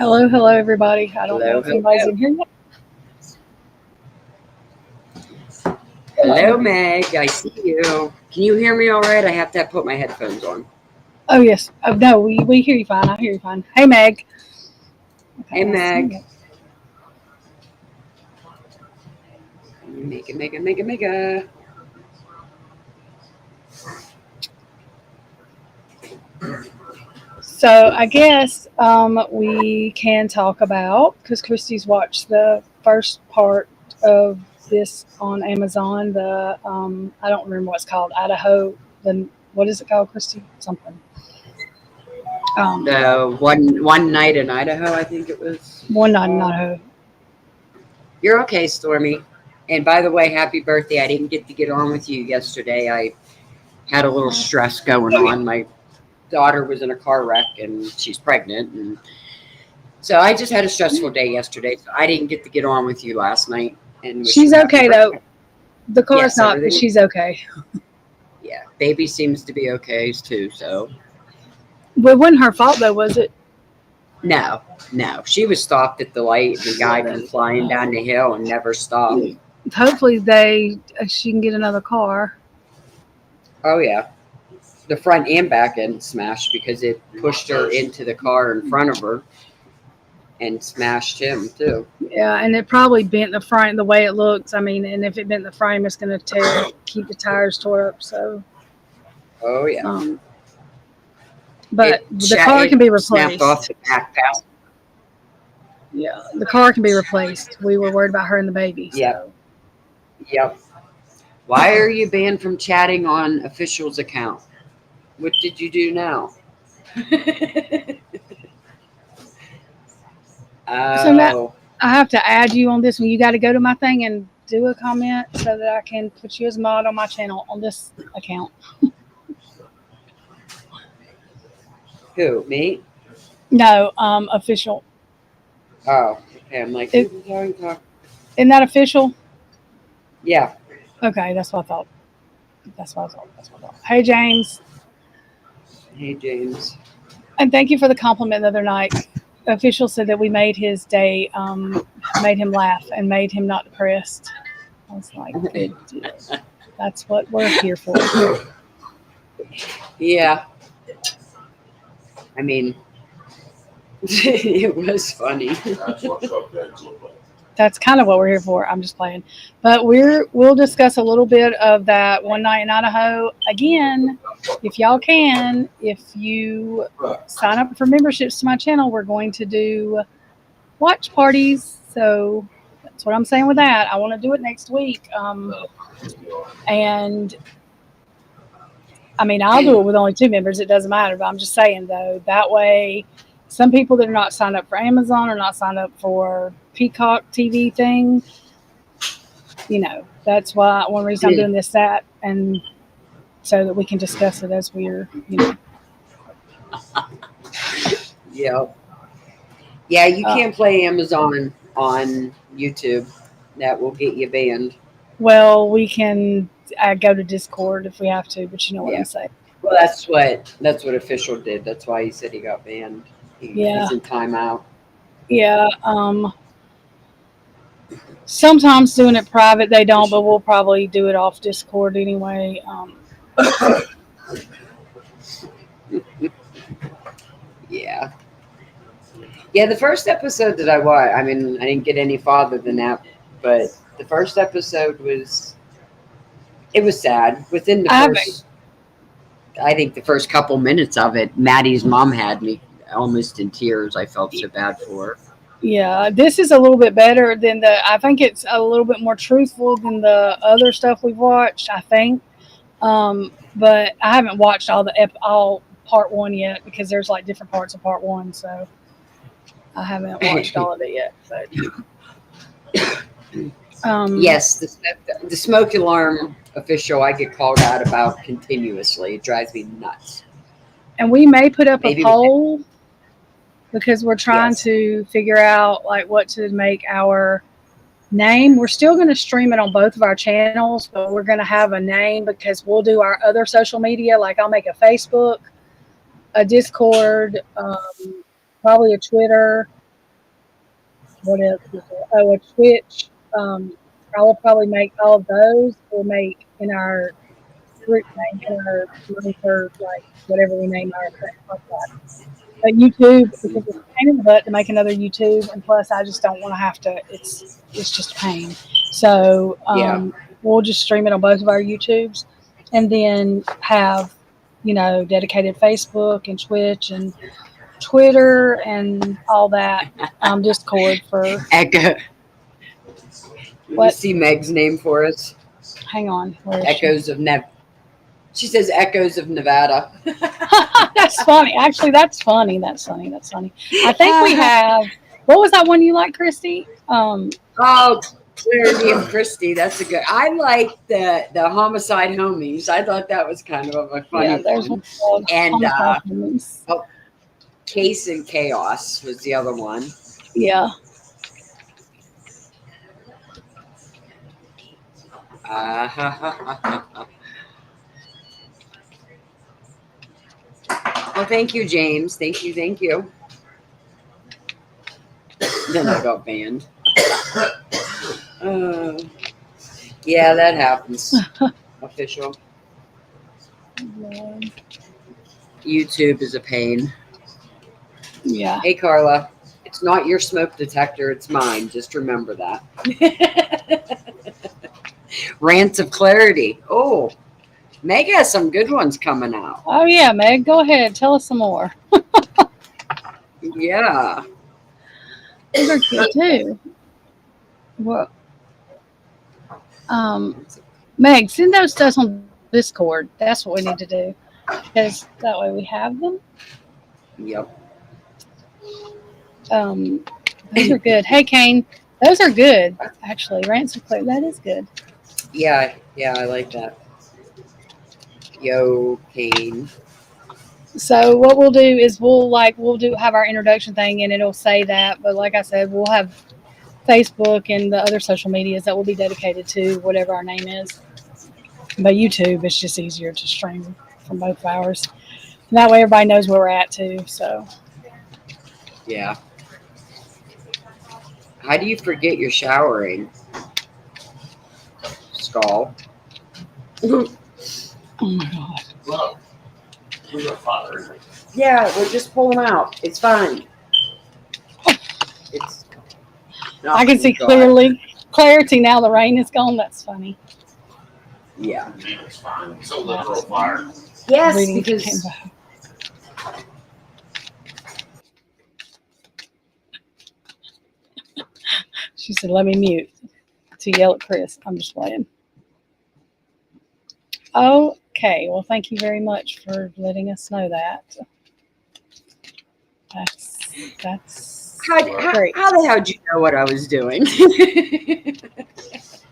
Hello, everybody. I don't know Hello, if anybody's hello. in here yet. Hello, Meg. I see you. Can you hear me all right? I have to put my headphones on. Oh, yes. Oh, no, we hear you fine. I hear you fine. Hey, Meg. Hey, Okay, I see Meg. you. Mega, mega, mega, mega. So I guess we can talk about, because Christy's watched the first part of this on Amazon, I don't remember what it's called, Idaho. What is it called, Christy? Something. Um, The one night in Idaho, I think it was One Night in called. Idaho. You're okay, Stormy. And by the way, happy birthday. I didn't get to get on with you yesterday. I had a little stress going on. My daughter was in a car wreck and she's pregnant, and so I just had a stressful day yesterday. So I didn't get to get on with you last night and wish you She's happy okay, though. birthday. The car's Yes, not, but everything. she's okay. Yeah, baby seems to be okay too. So But it wasn't her fault, though, was it? no, no, she was stopped at the light. The guy come flying down the hill and never stopped. Hopefully, she can get another car. Oh yeah, the front and back end smashed because it pushed her into the car in front of her and smashed him too. Yeah, and it probably bent the frame the way it looks. I mean, and if it bent the frame, it's going to keep the tires tore up. So, Oh yeah, um, but the car it can be snapped off replaced. the back pass. Yeah, the car can be replaced. We were worried about her and the baby. Yep, So, yep. Why are you banned from chatting on official's account? What did you do now? so now Oh, I have to add you on this one. You got to go to my thing and do a comment so that I can put you as mod on my channel on this account. who? Me? No, official. Oh, okay. I'm like, It, who was I talking? isn't that official? Yeah. Okay, that's what I thought. That's what I thought. Hey, James. Hey, James. And thank you for the compliment the other night. The official said that we made his day, made him laugh and made him not depressed. I was like, good deal. That's what we're here for. Yeah. I mean, it was funny. That's kind of what we're here for. I'm just playing. But we'll discuss a little bit of that One Night in Idaho. Again, if y'all can, if you sign up for memberships to my channel, we're going to do watch parties. So that's what I'm saying with that. I want to do it next week. And I mean, I'll do it with only 2 members. It doesn't matter. But I'm just saying, though, that way, some people that are not signed up for Amazon or not signed up for Peacock TV thing, that's why one reason I'm doing this, and so that we can discuss it as we're. Yeah. Yeah, you can't play Amazon on YouTube. That will get you banned. Well, we can go to Discord if we have to, but you know what I'm saying. Well, that's what official did. That's why he said he got banned. He's in timeout. Yeah. Sometimes doing it private, they don't, but we'll probably do it off Discord anyway. Yeah. Yeah, the first episode that I watched, I mean, I didn't get any farther than that, but the first episode was sad. Within the first, I think the first couple minutes of it, Maddie's mom had me almost in tears. I felt so bad for her. Yeah, this is a little bit better than I think it's a little bit more truthful than the other stuff we've watched, I think. But I haven't watched all part 1 yet because there's like different parts of part 1, so I haven't watched all of it yet. But yes, the smoke alarm official I get called out about continuously. It drives me nuts. And we may put up a poll because we're trying to figure out like what to make our name. We're still going to stream it on both of our channels, but we're going to have a name because we'll do our other social media. Like I'll make a Facebook, a Discord, probably a Twitter, What else is there? Oh, a Twitch. I will probably make all of those. We'll make in our group name, in our monitor, like whatever we name our podcast. But YouTube, because it's a pain in the butt to make another YouTube, and plus I just don't want to have to. It's just a pain. So Yeah. we'll just stream it on both of our YouTubes, and then have dedicated Facebook and Twitch and Twitter and all that. Discord for Echo. You what? see Meg's name for us? Hang on. Where is she? Echoes of She says Echoes of Nevada. That's funny. Actually, that's funny. That's funny. That's funny. I think we have. What was that one you like, Christy? Oh, Clarity and Christy. That's a good. I like the Homicide Homies. I thought that was kind of a funny Yeah, there's one. one called And Homicide Homies. Case and Chaos was the other one. Yeah. Well, thank you, James. Thank you. Then I got banned. Yeah, that happens. Official. YouTube is a pain. Yeah. Hey, Carla. It's not your smoke detector. It's mine. Just remember that. Rants of Clarity. Oh, Meg has some good ones coming out. Oh yeah, Meg. Go ahead. Tell us some more. Yeah. These are good too. Well, Meg, send those to us on Discord. That's what we need to do, because that way we have them. Yep. Those are good. Hey, Kane, those are good. Actually, Rants of Clarity. That is good. Yeah, I like that. Yo, Kane. So what we'll do is have our introduction thing, and it'll say that. But like I said, we'll have Facebook and the other social medias that will be dedicated to whatever our name is. But YouTube, it's just easier to stream from both of ours. And that way everybody knows where we're at too. So Yeah. How do you forget you're showering? Skull. oh my god. Well, we got father. Yeah, we'll just pull them out. It's fine. It's. I can see clarity now. The rain is gone. That's funny. Yeah. It's fine. It's a literal fire. Yes, Reading came because back. She said, "Let me mute to yell at Chris." I'm just playing. Okay. Well, thank you very much for letting us know that. That's great. how the hell did you know what I was doing?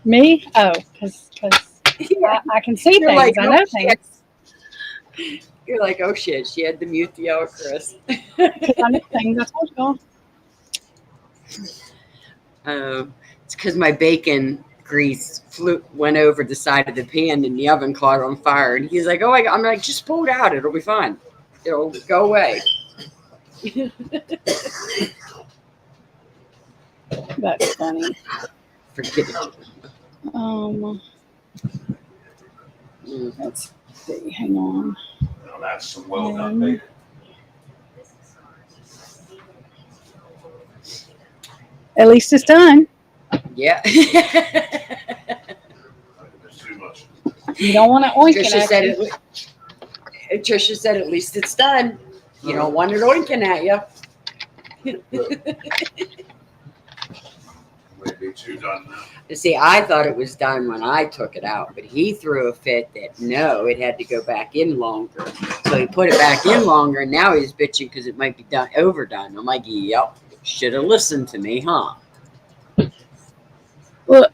Me? Oh, because I can see You're things. like, I know oh, things. You're like, oh shit, she had to mute the yellow Chris. Because I know things. I told y'all. It's because my bacon grease went over the side of the pan and the oven caught on fire. And he's like, oh, I'm like, just pull it out. It'll be fine. It'll go away. That's funny. Forget it. Let's see. Hang on. Now that's some well done bacon. At least it's done. Yeah. There's too much. You don't want to oink it. Trisha said, at least it's done. You don't want it oinking at you. Maybe too done now. See, I thought it was done when I took it out, but he threw a fit that no, it had to go back in longer. So he put it back in longer, and now he's bitching because it might be done overdone. I'm like, yep, should have listened to me, huh? Look,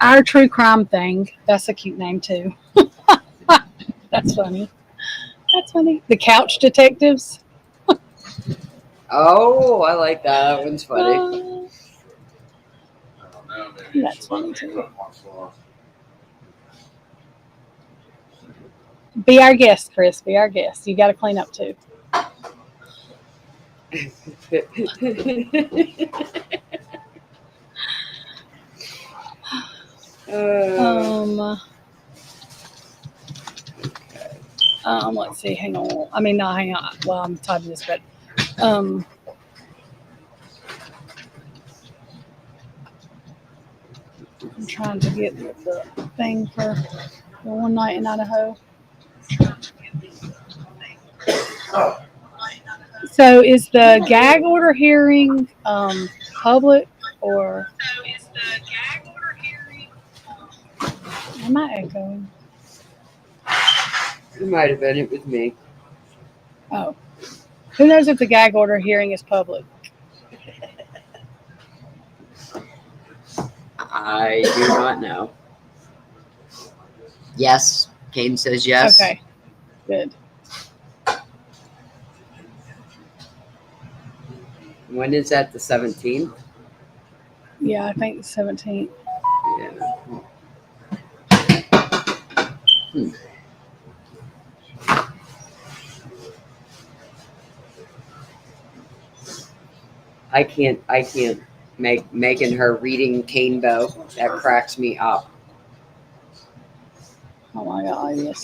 our true crime thing. That's a cute name too. That's funny. That's funny. The Couch Detectives. Oh, I like that. That one's funny. I don't know. Maybe That's it's funny, let me too. cook once in a while. Be our guest, Chris. Be our guest. You got to clean up too. Let's see. Hang on. I mean, not hang on. Well, I'm typing this, but um, I'm trying to get the thing for the one night in Idaho. So, is the gag order hearing public or am I echoing? It might have been. It was me. Oh, who knows if the gag order hearing is public? I do not know. Yes. Kane says yes. Okay, good. When is that? The 17th? Yeah, I think 17th. Yeah. I can't make Megan her reading Canebo. That cracks me up. Oh my God, yes.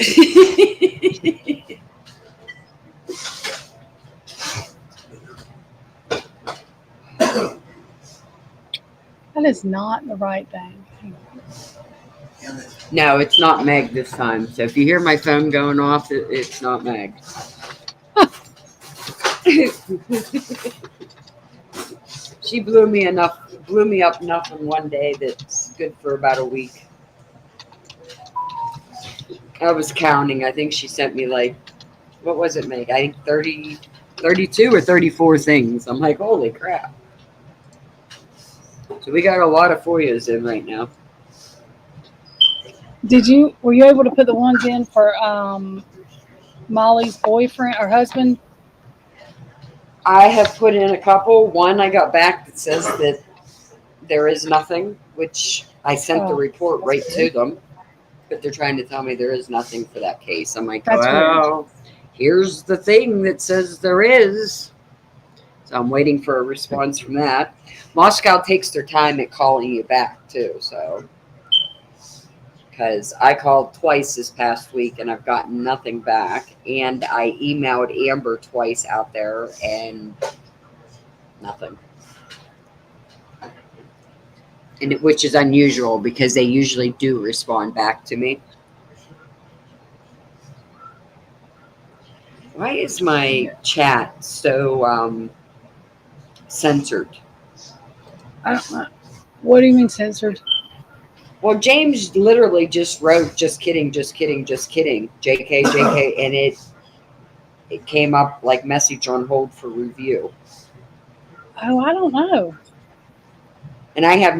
That is not the right thing. No, it's not Meg this time. So if you hear my phone going off, it's not Meg. She blew me up enough in one day that's good for about a week. I was counting. I think she sent me like, what was it, Meg? I think 32 or 34 things. I'm like, holy crap. So we got a lot of FOIAs in right now. Were you able to put the ones in for Molly's boyfriend or husband? I have put in a couple. One I got back that says that there is nothing, which I sent the report right to them. But they're trying to tell me there is nothing for that case. I'm like, That's well, here's the thing that says there is. So I'm waiting for a response from that. Moscow takes their time at calling you back too. So, because I called twice this past week and I've gotten nothing back, and I emailed Amber twice out there and nothing. And which is unusual because they usually do respond back to me. Why is my chat so censored? I don't know. What do you mean censored? Well, James literally just wrote, just kidding, just kidding, just kidding, JK, JK, and it came up like message on hold for review. Oh, I don't know. And I have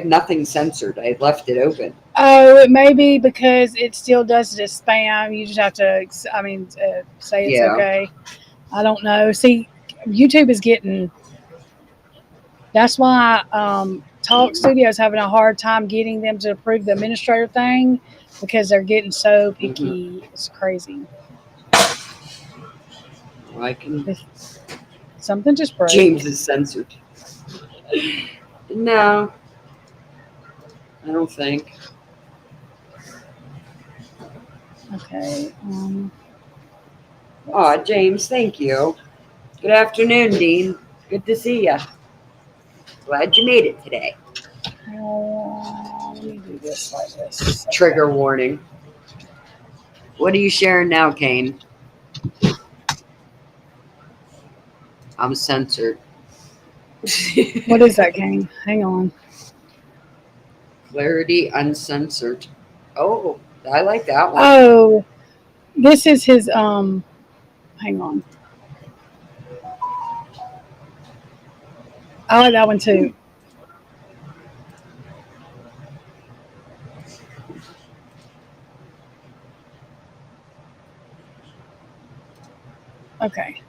nothing censored. I left it open. Oh, it may be because it still does it as spam. You just have to, say it's Yeah. okay. I don't know. See, YouTube is getting. That's why Talk Studio is having a hard time getting them to approve the administrator thing because they're getting so picky. It's crazy. Well, I can. Something just broke. James is censored. No, I don't think. Okay. Oh, James, thank you. Good afternoon, Dean. Good to see you. Glad you made it today. Let me do this like this. Trigger warning. What are you sharing now, Kane? I'm censored. What is that, Kane? Hang on. Clarity uncensored. Oh, I like that one. Oh, this is his. Hang on. I like that one too. Okay.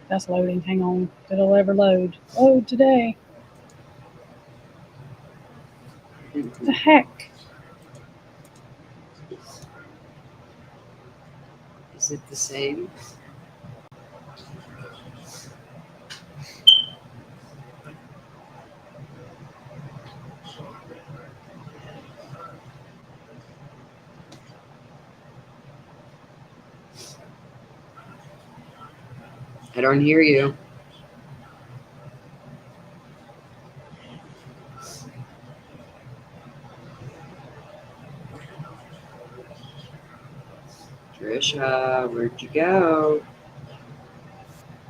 That's loading. Hang on. It'll ever load. Load today. What the heck? Is it the same? I don't hear you. Trisha, where'd you go?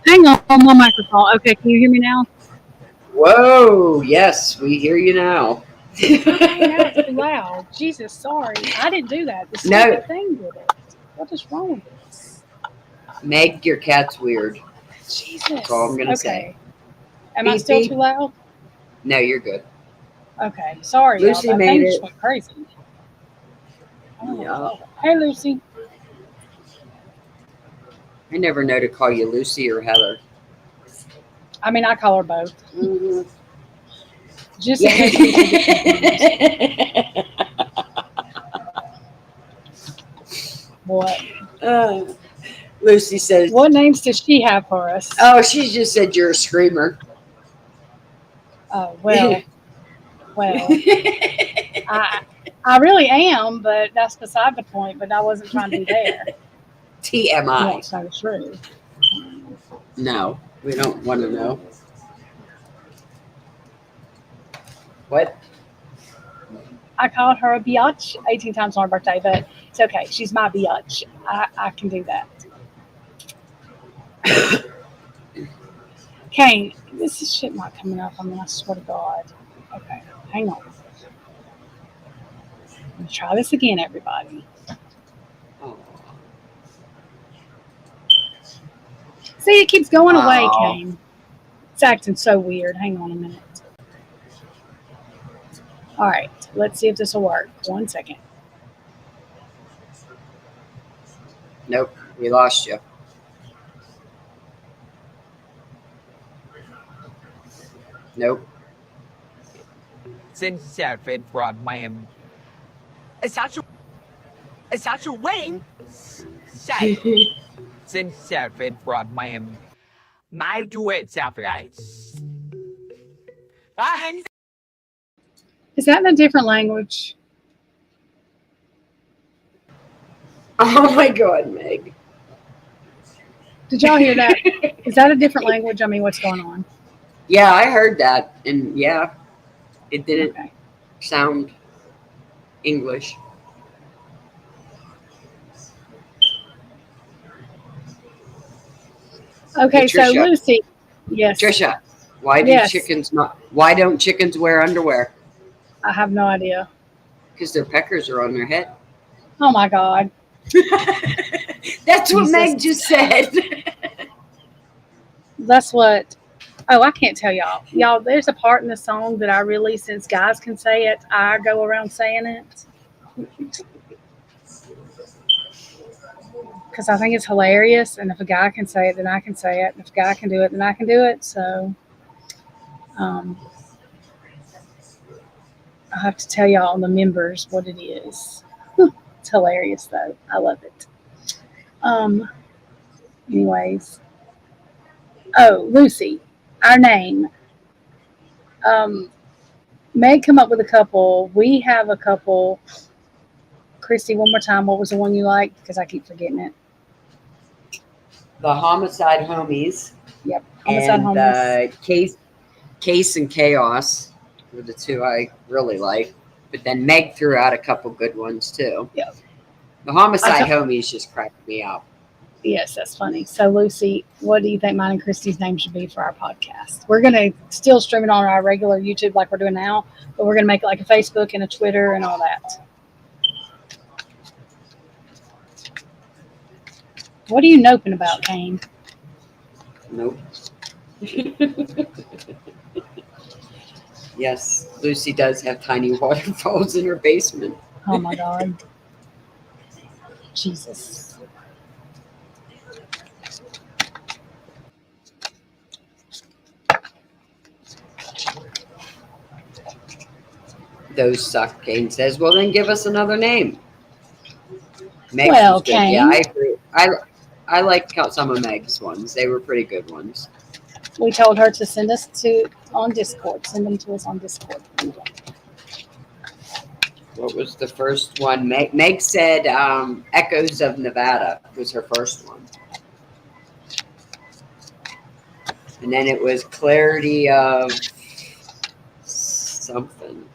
Hang on my microphone. Okay, can you hear me now? Whoa, yes, we hear you now. Dang, that was too loud. Jesus, sorry. I didn't do that. The No. stupid thing did it. What is wrong with this? Meg, your cat's weird. Jesus. That's all I'm gonna say. Am I Beep, still beep. too loud? No, you're good. Okay. Sorry, Lucy y'all. That made thing it. just went crazy. Oh, Yeah. hey, Lucy. I never know to call you Lucy or Heather. I mean, I call her both. Mm-hmm. Just in case people get confused. What? Lucy says, What names does she have for us? oh, she just said you're a screamer. Oh, well. I really am, but that's beside the point. But I wasn't trying to be there. TMI. That's not true. No, we don't want to know. What? I called her a biatch 18 times on her birthday, but it's okay. She's my biatch. I can do that. Kane, this is shit not coming up. I mean, I swear to God. Okay, hang on. Let me try this again, everybody. Oh. See, it keeps going away, Aw. Kane. It's acting so weird. Hang on a minute. All right, let's see if this will work. 1 second. Nope, we lost you. Nope. Xin chào Fred from Miami. Sao Wayne? Say. Xin chào Fred from Miami. My duet surprise. Is that in a different language? Oh my God, Meg. Did y'all hear that? Is that a different language? I mean, what's going on? Yeah, I heard that, and yeah, it didn't Okay. sound English. Okay, Hey, so Trisha. Lucy. Yes. Trisha, why do Yes. why don't chickens wear underwear? I have no idea. Because their peckers are on their head. Oh my God. That's what Jesus. Meg just said. That's what. Oh, I can't tell y'all. Y'all, there's a part in the song that I really, since guys can say it, I go around saying it. Because I think it's hilarious. And if a guy can say it, then I can say it. And if a guy can do it, then I can do it. So I have to tell y'all, the members, what it is. It's hilarious, though. I love it. Anyways. Oh, Lucy, our name. Meg come up with a couple. We have a couple. Christy, one more time. What was the one you liked? Because I keep forgetting it. The Homicide Homies. Yep. Homicide And Homies. Case and Chaos were the two I really like. But then Meg threw out a couple good ones too. Yep. The Homicide Homies just cracked me up. Yes, that's funny. So, Lucy, what do you think mine and Christy's name should be for our podcast? We're going to still stream it on our regular YouTube like we're doing now, but we're going to make it like a Facebook and a Twitter and all that. What are you noping about, Kane? Nope. Yes, Lucy does have tiny waterfalls in her basement. Oh, my God. Jesus. Those suck, Kane says. Well, then give us another name. Meg's Well, was good. Kane. Yeah, I agree. I liked some of Meg's ones. They were pretty good ones. We told her to send us on Discord. Send them to us on Discord. What was the first one? Meg said Echoes of Nevada was her first one. And then it was clarity of something.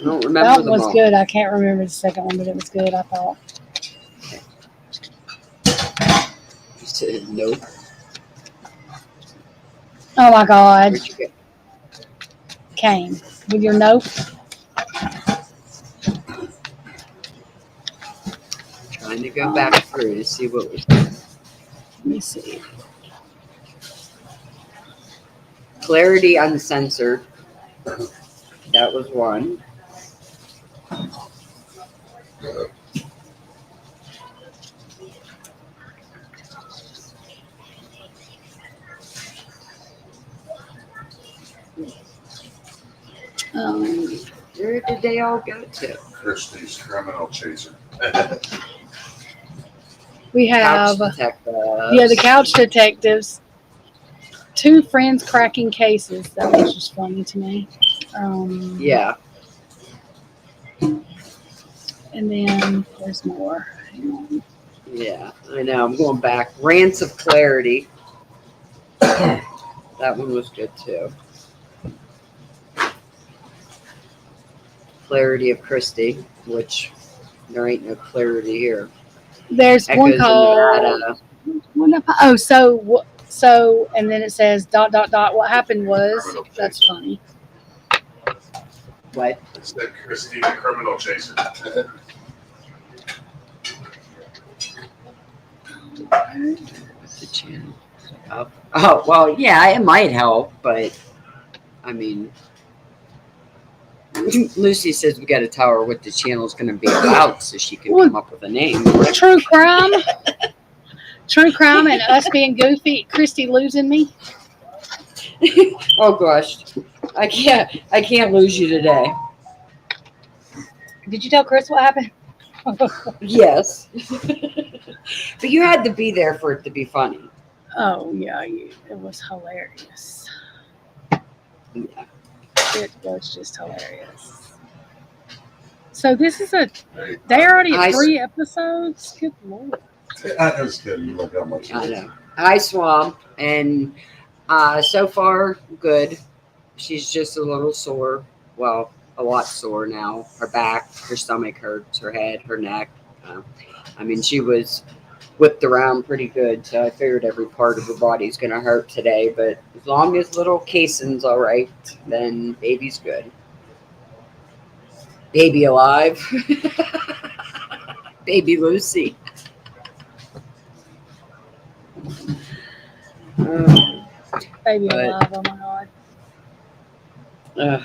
I don't remember That one them was all. good. I can't remember the second one, but it was good, I thought. You said nope. Oh my God. Where'd you go? Came with your note. Trying to go back through to see what was Let me see. clarity uncensored. That was one. Where did they all go to? Christie's Criminal Chaser. We have Couch detectives. yeah, the couch detectives. Two friends cracking cases. That was just funny to me. Yeah. And then there's more. Hang on. Yeah, I know. I'm going back. Rants of Clarity. That one was good too. Clarity of Christie, which there ain't no clarity here. There's one Echoes in called. Nevada. Oh, so, and then it says ... What happened was. That's funny. What? It's the Christie the Criminal Chaser. What's the channel? Oh, well, yeah, it might help, but I mean, Lucy says we got to tell her what the channel's going to be about so she can come up with a name. True crime. True crime and us being goofy. Christy losing me. Oh gosh, I can't lose you today. Did you tell Chris what happened? Yes, but you had to be there for it to be funny. Oh yeah, it was hilarious. Yeah. It was just hilarious. So this is Hey, they're already at I- 3 episodes. Good lord. I just kidding. Look how much. I know. Hi, Swamp, and so far good. She's just a little sore. Well, a lot sore now. Her back, her stomach hurts, her head, her neck. I mean, she was whipped around pretty good, so I figured every part of her body's gonna hurt today. But as long as little Cason's all right, then baby's good. Baby alive. Baby Lucy. Baby But- alive, oh my god.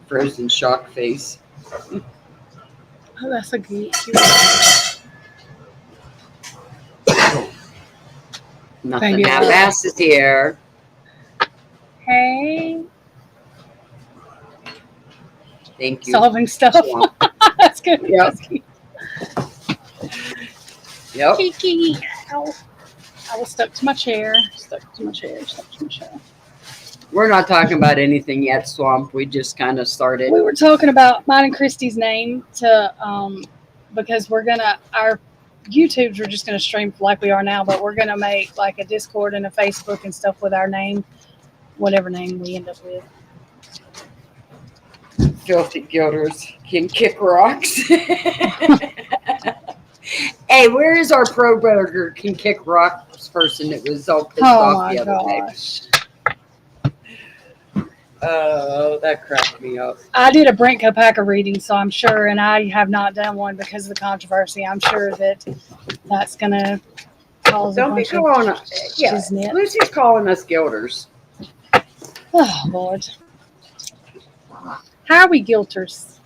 Frozen shock face. Oh, that's a cute. Nothing. Baby Now alive. Bass is here. Hey, Thank you. solving stuff. Swamp. That's good. Yep. That's cute. Yep. Kiki. Ow. I was stuck to my chair. Stuck to my chair. We're not talking about anything yet, Swamp. We just kind of started. We were talking about mine and Christy's name to because we're gonna our YouTubes are just gonna stream like we are now, but we're gonna make like a Discord and a Facebook and stuff with our name, whatever name we end up with. Filthy Gilders can kick rocks. Hey, where is our Pro Burger can kick rocks person that was all pissed Oh off my the other day? gosh. Oh, that cracked me up. I did a Brent Kopacker reading, so I'm sure, and I have not done one because of the controversy. I'm sure that that's going to cause a Don't be bunch of calling us. Yeah, shiznit. Lucy's calling us Gilders. Oh, Lord. How are we guilters?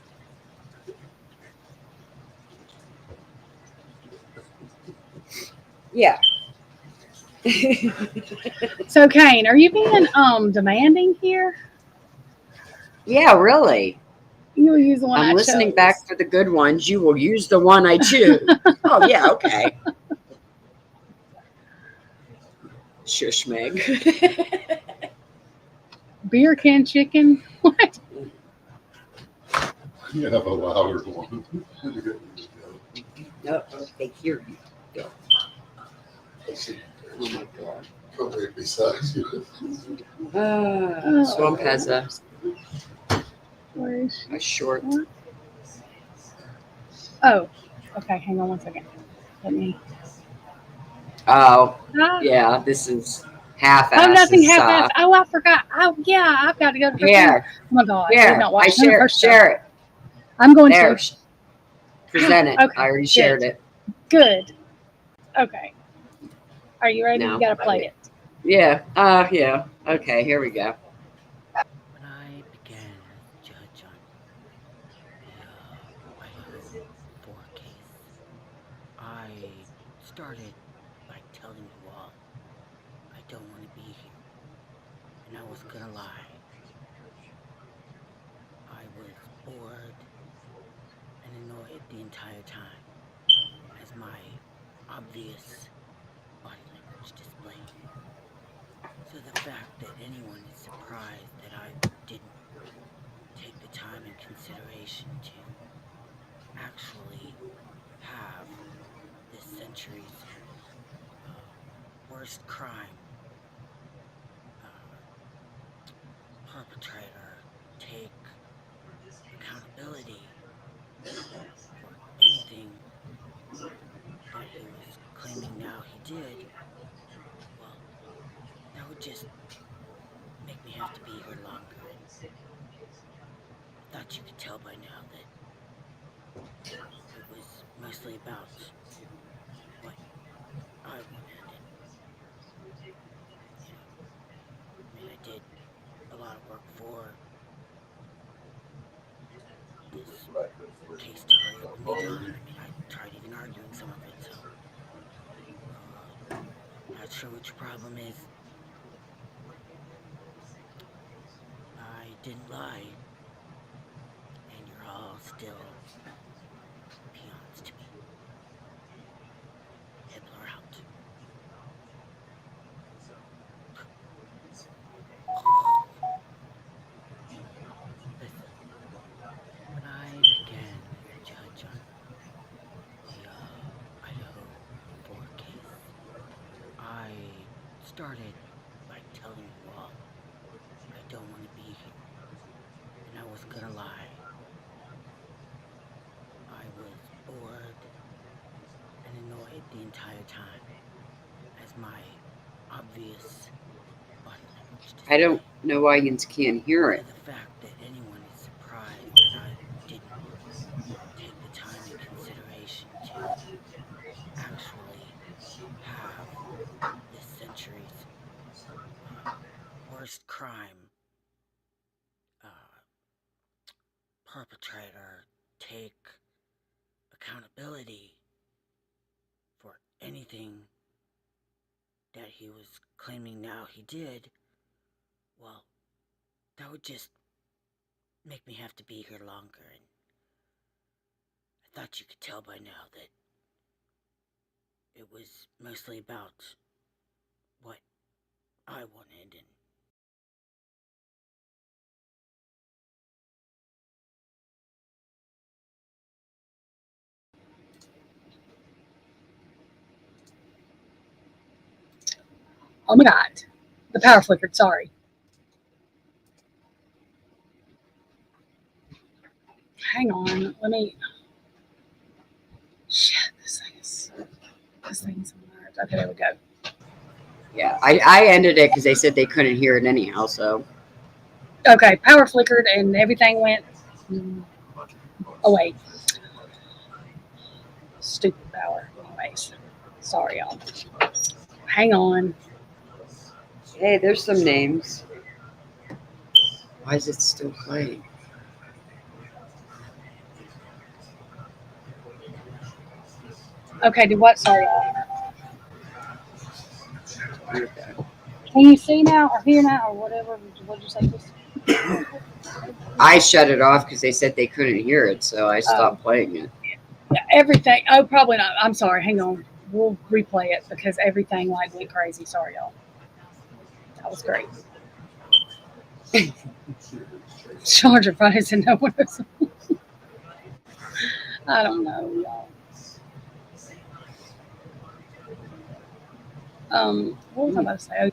Yeah. So, Kane, are you being demanding here? Yeah, really. You will use the one I I'm listening chose. back for the good ones. You will use the one I choose. Oh, yeah, okay. Shush, Meg. Beer can chicken? What? You have a louder one. No, they hear you. Go. Oh, my God. Don't make me sucks. Swamp has a Where's- short. Oh, okay. Hang on one second. Let me. Oh, Ah. yeah, this is half-assed. Oh, nothing half-assed. Oh, I forgot. Oh, yeah, I've got to go to. Here, Oh my God, I here, did not I watch none of her stuff. share it. I'm going There, to. present it. Okay, I already good. shared it. Good. Okay. Are you ready? No. You got to play it. Yeah. Yeah. Okay, here we go. When I began as judge on the Idaho 4 case, I started by telling you all I don't want to be here, and I was gonna lie. I was bored and annoyed the entire time, as my obvious body language displayed. So the fact that anyone is surprised that I didn't take the time and consideration to actually have this century's worst crime perpetrator take accountability for anything that he was claiming now he did, well, that would just make me have to be here longer. And I thought you could tell by now that it was mostly about what I wanted. And, you know, I mean, I did a lot of work for this case to hurry up and be done. I mean, I tried even arguing some of it, so not sure what your problem is. I didn't lie, and you're all still peons to me. Hitler out. Listen, when I began as judge on the Idaho 4 case, I started by telling you all I don't want to be here, and I was gonna lie. I was bored and annoyed the entire time, as my obvious body language displayed. I don't know why you can't hear So it. the fact that anyone is surprised that I didn't take the time and consideration to actually have this century's worst crime perpetrator take accountability for anything that he was claiming now he did, well, that would just make me have to be here longer. And I thought you could tell by now that it was mostly about what I wanted. And Oh my God, the power flickered. Sorry. Hang on. Let me. Shit, this thing's on nerves. Okay, there we go. Yeah, I ended it because they said they couldn't hear it anyhow. So Okay, power flickered and everything went away. Stupid power. Anyways, sorry, y'all. Hang on. hey, there's some names. Why is it still playing? Okay, do what? Sorry, y'all. Okay. Can you see now or hear now or whatever? What did you say? Chris? I shut it off because they said they couldn't hear it, so I stopped playing it. Everything. Oh, probably not. I'm sorry. Hang on. We'll replay it because everything like went crazy. Sorry, y'all. That was great. Charger price and no one knows. I don't know, y'all. What was I about to say?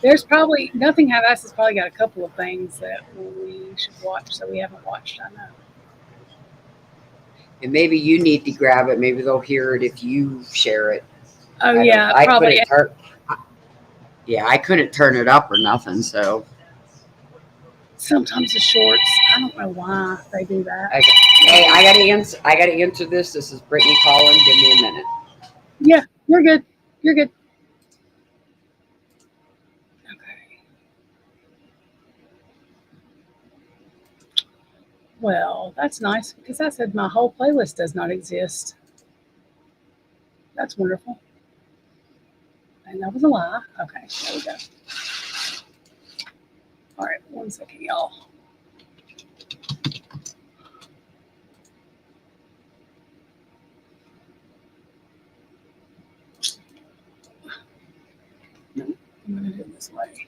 There's probably Nothing Half-Assed has probably got a couple of things that we should watch that we haven't watched. I know. And maybe you need to grab it. Maybe they'll hear it if you share it. Oh I yeah, don't- I probably. couldn't turn. Yeah, I couldn't turn it up or nothing. So Sometimes the shorts. I don't know why they do that. okay. Hey, I gotta answer this. This is Brittany calling. Give me a minute. Yeah, you're good. You're good. Okay. Well, that's nice because I said my whole playlist does not exist. That's wonderful. And that was a lie. Okay, there we go. All right, 1 second, y'all. No, I'm going to do it this way.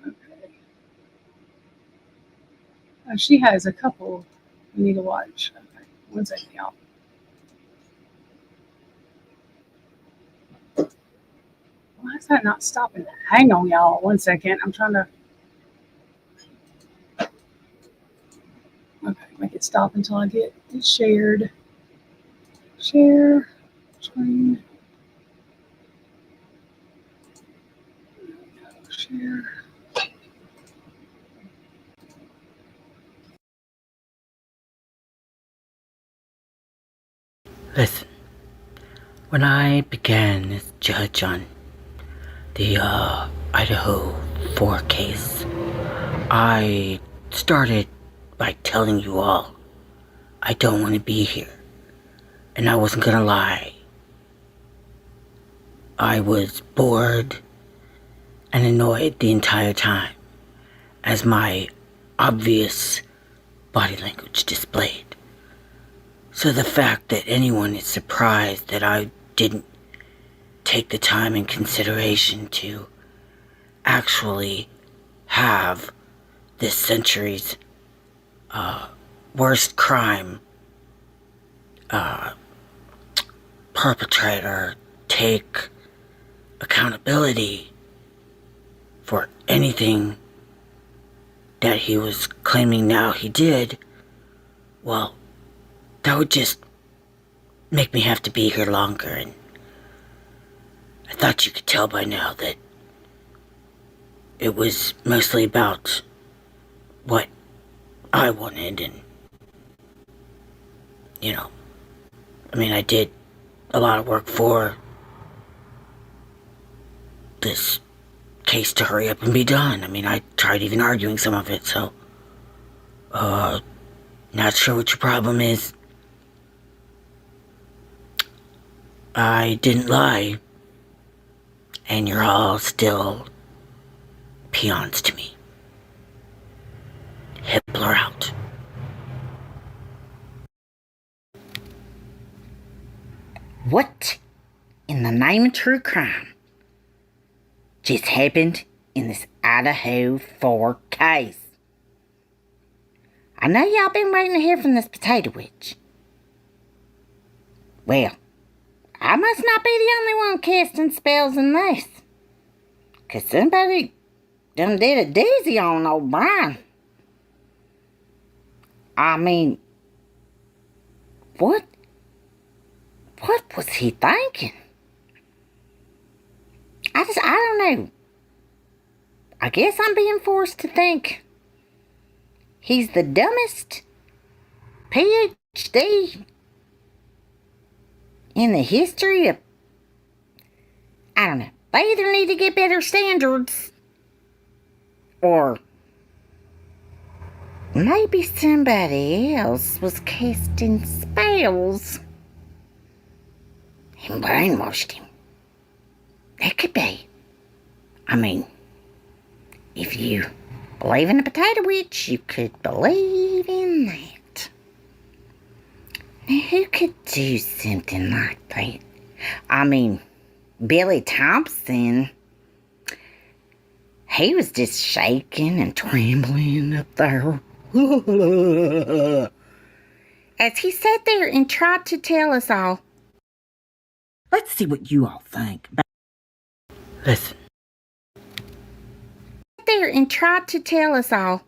Okay. She has a couple we need to watch. Okay, 1 second, y'all. Why is that not stopping? Hang on, y'all. 1 second. I'm trying to. Okay, make it stop until I get it shared. Share screen. Share. Listen, when I began as judge on the Idaho 4 case, I started by telling you all I don't want to be here. And I wasn't gonna lie. I was bored and annoyed the entire time, as my obvious body language displayed. So the fact that anyone is surprised that I didn't take the time and consideration to actually have this century's worst crime perpetrator take accountability for anything that he was claiming now he did, well, that would just make me have to be here longer. And I thought you could tell by now that it was mostly about what I wanted. And, you know, I mean, I did a lot of work for this case to hurry up and be done. I mean, I tried even arguing some of it, so not sure what your problem is. I didn't lie, and you're all still peons to me. Hippler out. What in the name of true crime just happened in this Idaho 4 case? I know y'all been waiting to hear from this potato witch. Well, I must not be the only one casting spells in this. 'Cause somebody done did a doozy on old Brian. I mean, what was he thinking? I don't know. I guess I'm being forced to think he's the dumbest PhD in the history of, I don't know. They either need to get better standards, or maybe somebody else was casting spells and brainwashed him. That could be. I mean, if you believe in the potato witch, you could believe in that. Who could do something like that? I mean, Billy Thompson, he was just shaking and trembling up there. As he sat there and tried to tell us all. Let's see what you all think. Listen. There and tried to tell us all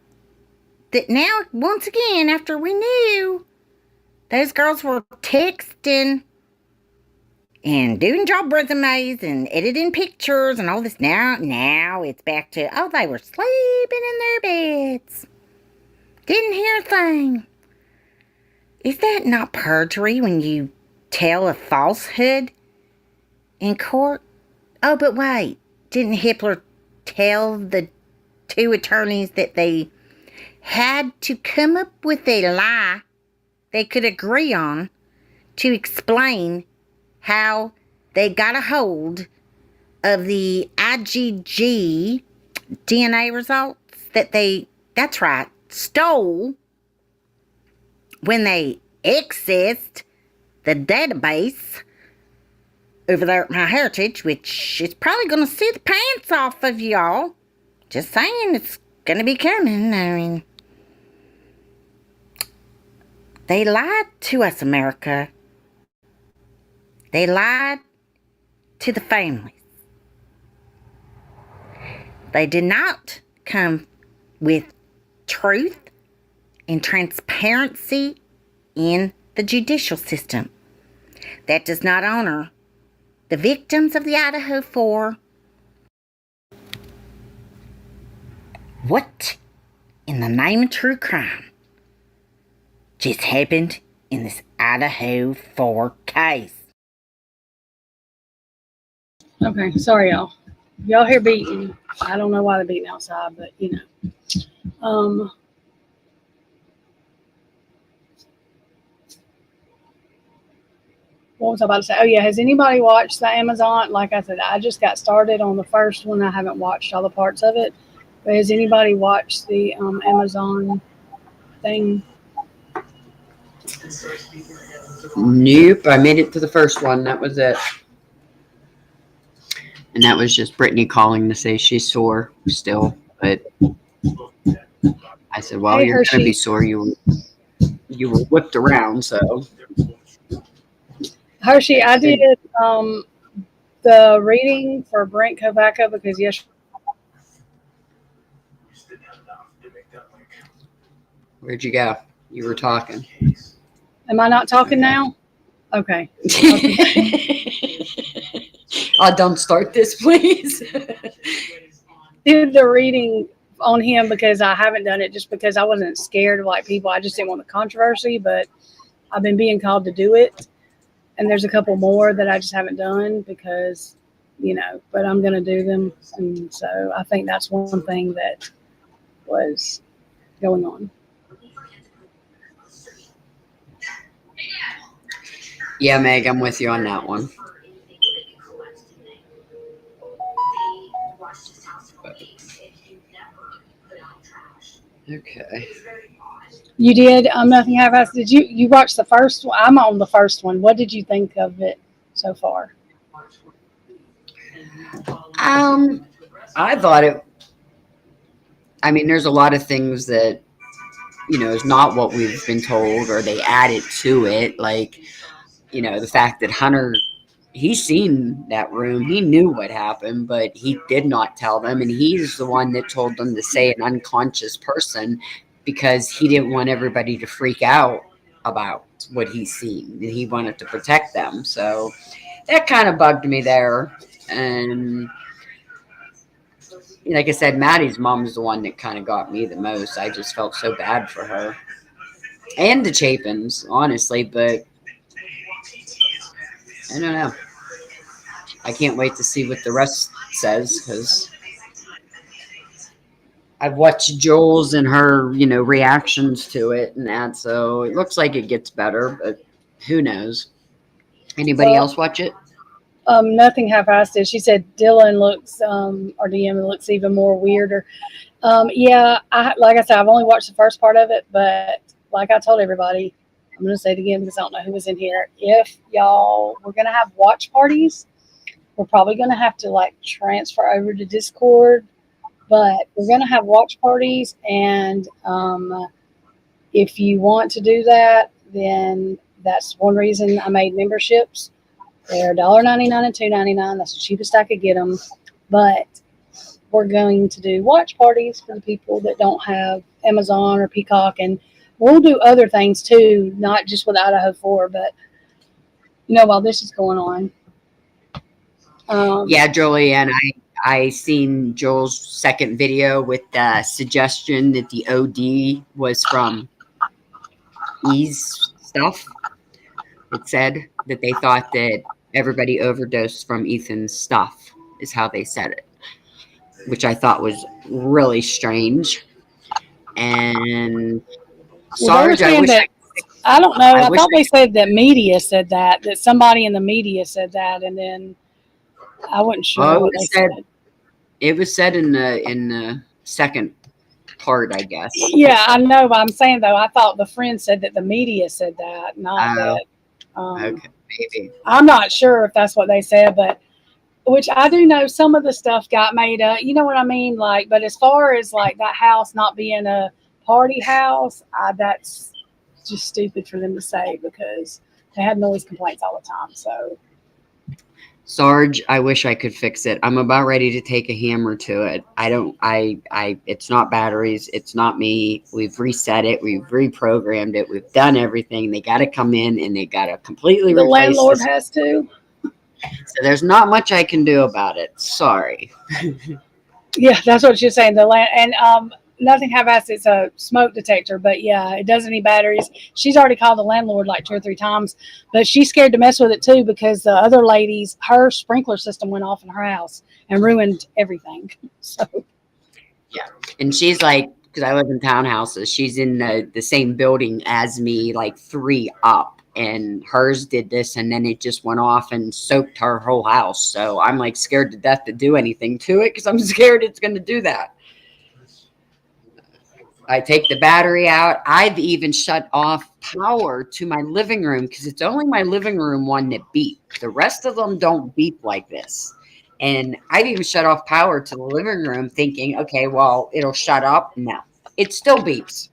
that now, once again, after we knew those girls were texting and doing job resumes and editing pictures and all this, now it's back to, oh, they were sleeping in their beds. Didn't hear a thing. Is that not perjury when you tell a falsehood in court? Oh, but wait, didn't Hitler tell the two attorneys that they had to come up with a lie they could agree on to explain how they got a hold of the IgG DNA results that they, that's right, stole when they accessed the database over there at MyHeritage, which is probably going to see the pants off of y'all. Just saying, it's going to be coming. I mean, they lied to us, America. They lied to the families. They did not come with truth and transparency in the judicial system. That does not honor the victims of the Idaho 4. What in the name of true crime just happened in this Idaho 4 case? Okay, sorry, y'all. Y'all hear beating. I don't know why they're beating outside, but you know. What was I about to say? Oh yeah, has anybody watched the Amazon? Like I said, I just got started on the first one. I haven't watched all the parts of it. But has anybody watched the Amazon thing? Nope, I made it to the first one. That was it. And that was just Brittany calling to say she's sore still. But I said, well, Hey, you're going to be Hershey. sore. You were whipped around, so. Hershey, I did the reading for Brent Kovacka because yesterday. Where'd you go? You were talking. Am I not talking now? Okay. Oh, don't start this, please. Did the reading on him because I haven't done it just because I wasn't scared of like people. I just didn't want the controversy, but I've been being called to do it. And there's a couple more that I just haven't done because, you know, but I'm going to do them. And so I think that's one thing that was going on. Yeah, Meg, I'm with you on that one. Okay. You did Nothing Half-Assed. Did you watch the first one? I'm on the first one. What did you think of it so far? I thought it. I mean, there's a lot of things that, you know, is not what we've been told, or they added to it. Like, you know, the fact that Hunter, he's seen that room, he knew what happened, but he did not tell them, and he's the one that told them to say an unconscious person because he didn't want everybody to freak out about what he's seen, and he wanted to protect them. So that kind of bugged me there. And like I said, Maddie's mom's the one that kind of got me the most. I just felt so bad for her and the Chapins, honestly, but I don't know. I can't wait to see what the rest says because I've watched Joel's and her, you know, reactions to it and that. So it looks like it gets better, but who knows? Anybody else watch it? Nothing Half-Assed. She said Dylan looks, or DM looks even more weirder. Yeah, like I said, I've only watched the first part of it, but like I told everybody, I'm going to say it again because I don't know who was in here. If y'all, we're going to have watch parties. We're probably going to have to like transfer over to Discord, but we're going to have watch parties. And if you want to do that, then that's one reason I made memberships. They're $1.99 and $2.99. That's the cheapest I could get them. But we're going to do watch parties for the people that don't have Amazon or Peacock, and we'll do other things too, not just with Idaho 4, but while this is going on. Yeah, Julianne, I seen Joel's second video with the suggestion that the OD was from E's stuff. It said that they thought that everybody overdosed from Ethan's stuff, is how they said it, which I thought was really strange. And Sarge, I wish I don't know. I thought they said that media said that somebody in the media said that, and then I wasn't sure what they said. It was said in the second part, I guess. Yeah, I know, but I'm saying though, I thought the friend said that the media said that, not that. Okay, maybe. I'm not sure if that's what they said, but which I do know some of the stuff got made up. You know what I mean? Like, but as far as like that house not being a party house, that's just stupid for them to say because they had noise complaints all the time. So, Sarge, I wish I could fix it. I'm about ready to take a hammer to it. It's not batteries. It's not me. We've reset it. We've reprogrammed it. We've done everything. They got to come in and they got to completely the replace landlord has to. So there's not much I can do about it. Sorry. Yeah, that's what you're saying. Nothing Have-Ass, it's a smoke detector, but yeah, it doesn't need batteries. She's already called the landlord like 2 or 3 times, but she's scared to mess with it too because the other ladies, her sprinkler system went off in her house and ruined everything. So yeah, and she's like, because I live in townhouses, she's in the same building as me, like 3 up, and hers did this, and then it just went off and soaked her whole house. So I'm like scared to death to do anything to it because I'm scared it's going to do that. I take the battery out. I've even shut off power to my living room because it's only my living room one that beeps. The rest of them don't beep like this. And I've even shut off power to the living room thinking, okay, well, it'll shut up. No, it still beeps.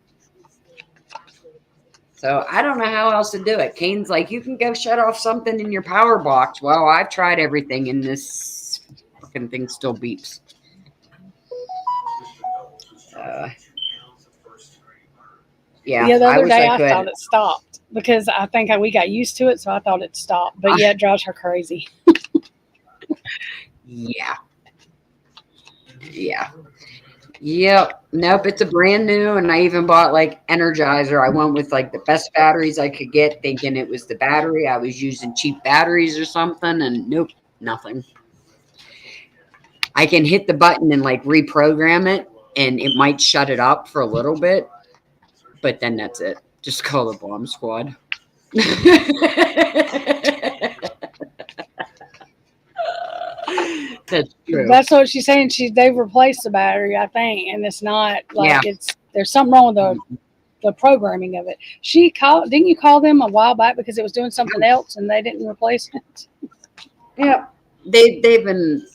So I don't know how else to do it. Kane's like, you can go shut off something in your power box. Well, I've tried everything and this fucking thing still beeps. Yeah, the other day I thought it stopped because I think we got used to it, so I thought it stopped. But yeah, it drives her crazy. Yeah. Yep. Nope. It's a brand new, and I even bought like Energizer. I went with like the best batteries I could get, thinking it was the battery. I was using cheap batteries or something, and nope, nothing. I can hit the button and like reprogram it, and it might shut it up for a little bit. But then that's it. Just call the bomb squad. That's true. That's what she's saying. They've replaced the battery, I think, and it's not like there's something wrong with the programming of it. Didn't you call them a while back because it was doing something else and they didn't replace it? Yeah.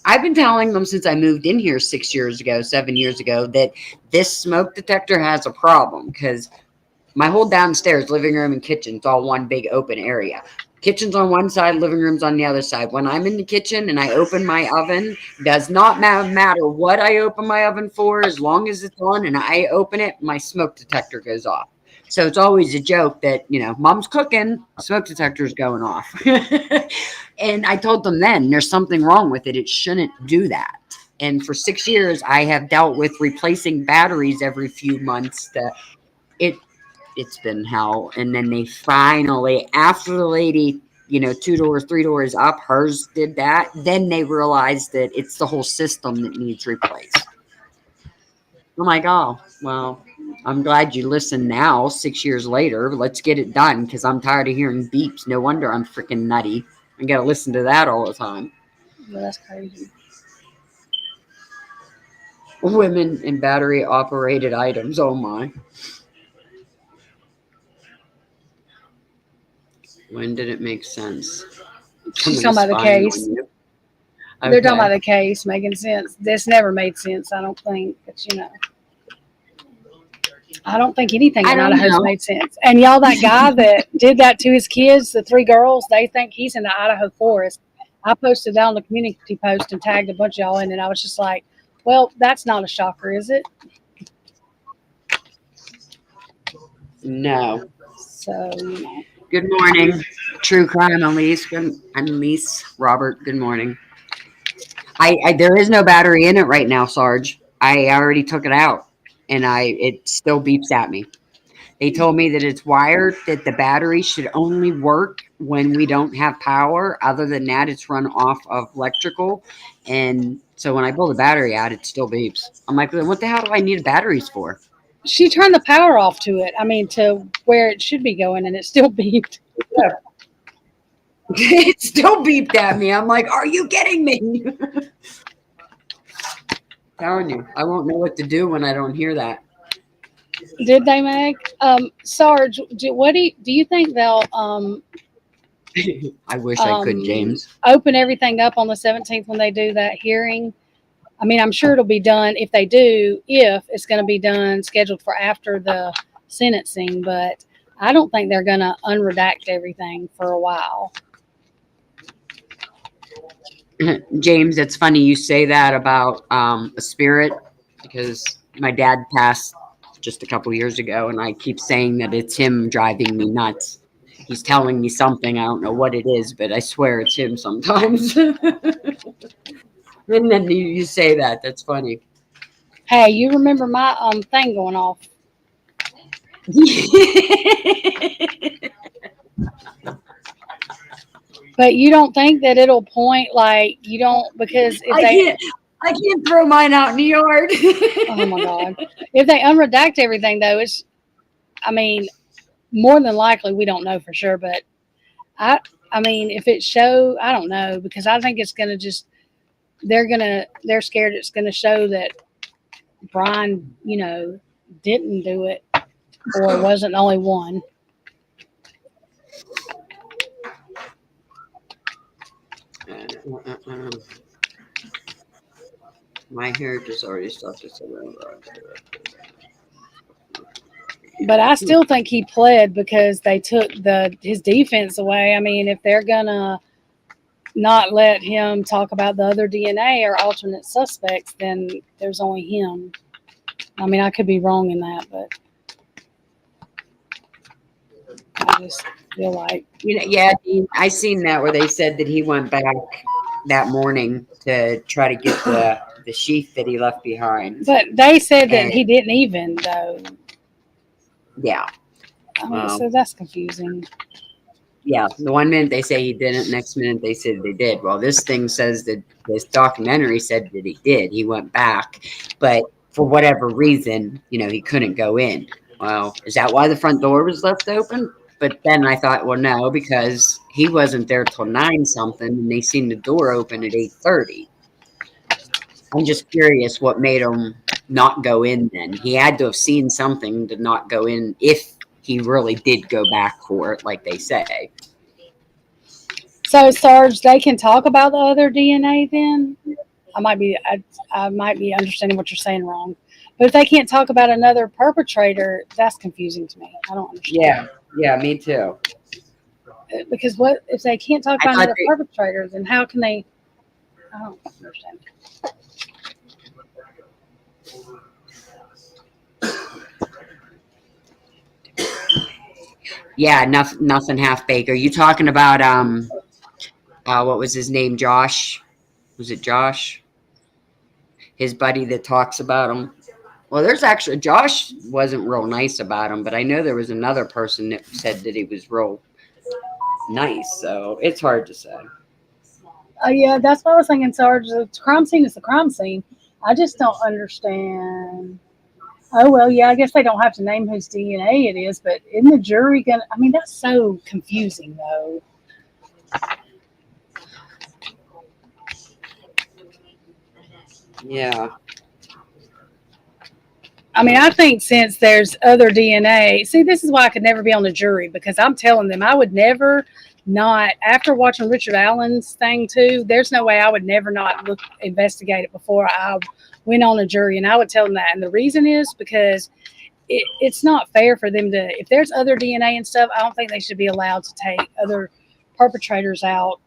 I've been telling them since I moved in here 7 years ago, that this smoke detector has a problem because my whole downstairs living room and kitchen's all one big open area. Kitchen's on one side, living room's on the other side. When I'm in the kitchen and I open my oven, does not matter what I open my oven for, as long as it's on and I open it, my smoke detector goes off. So it's always a joke that, mom's cooking, smoke detector's going off. And I told them then there's something wrong with it. It shouldn't do that. And for 6 years, I have dealt with replacing batteries every few months. It's been hell. And then they finally, after the lady, 2 doors, 3 doors up, hers did that. Then they realized that it's the whole system that needs replaced. I'm like, oh, well, I'm glad you listened now, 6 years later. Let's get it done because I'm tired of hearing beeps. No wonder I'm freaking nutty. I got to listen to that all the time. Well, that's crazy. Women in battery operated items. Oh, my. When did it make sense? She's Somebody's talking about the spying on case. you. They're talking Okay. about the case making sense. This never made sense, I don't think. But I don't think anything I in don't Idaho's know. made sense. And y'all, that guy that did that to his kids, the 3 girls, they think he's in the Idaho forest. I posted that on the community post and tagged a bunch of y'all in, and I was just like, well, that's not a shocker, is it? No. So, Good morning. True crime, Elise. I'm Elise. Robert, good morning. I there is no battery in it right now, Sarge. I already took it out and it still beeps at me. They told me that it's wired, that the battery should only work when we don't have power. Other than that, it's run off of electrical. And so when I pull the battery out, it still beeps. I'm like, "Then what the hell do I need batteries for?" she turned the power off to it. I mean, to where it should be going, and it still beeped. It still beeped at me. I'm like, are you kidding me? Telling you, I won't know what to do when I don't hear that. Did they, Meg? Sarge, what do you think they'll I wish I could, James. open everything up on the 17th when they do that hearing? I mean, I'm sure it'll be done if they do, if it's going to be done scheduled for after the sentencing, but I don't think they're going to unredact everything for a while. James, it's funny you say that about a spirit because my dad passed just a couple years ago, and I keep saying that it's him driving me nuts. He's telling me something. I don't know what it is, but I swear it's him sometimes. And then you say that. That's funny. Hey, you remember my thing going off? But you don't think that it'll point like you don't, because if I can't throw mine out in the yard. oh my God, if they unredact everything though, I mean, more than likely we don't know for sure, but I mean, if it show, I don't know, because I think it's gonna just they're scared it's gonna show that Brian, didn't do it or wasn't the only one. My hair just already started to. But I still think he pled because they took his defense away. I mean, if they're gonna not let him talk about the other DNA or alternate suspects, then there's only him. I mean, I could be wrong in that, but I just feel like Yeah, I seen that where they said that he went back that morning to try to get the sheath that he left behind. But they said that And- he didn't even though. Yeah. I mean, so that's confusing. Yeah, the one minute they say he didn't, next minute they said they did. Well, this thing says that this documentary said that he did. He went back, but for whatever reason, he couldn't go in. Well, is that why the front door was left open? But then I thought, well, no, because he wasn't there till 9 something, and they seen the door open at 8:30. I'm just curious what made him not go in then. He had to have seen something to not go in if he really did go back for it, like they say. So Sarge, they can talk about the other DNA then? I might be understanding what you're saying wrong. But if they can't talk about another perpetrator, that's confusing to me. I don't understand. Yeah, me too. Because what if they can't talk I about thought another perpetrator, then how can they? I don't understand. Yeah, nothing half baked. Are you talking about what was his name? Josh? Was it Josh? His buddy that talks about him. Well, there's actually Josh wasn't real nice about him, but I know there was another person that said that he was real nice. So it's hard to say. Yeah, that's what I was thinking, Sarge. The crime scene is the crime scene. I just don't understand. Oh, well, yeah, I guess they don't have to name whose DNA it is, but isn't the jury going to? I mean, that's so confusing, though. Yeah. I mean, I think since there's other DNA, see, this is why I could never be on the jury because I'm telling them I would never not, after watching Richard Allen's thing too, there's no way I would never not investigate it before I went on a jury. And I would tell them that. And the reason is because it's not fair for them to, if there's other DNA and stuff, I don't think they should be allowed to take other perpetrators out.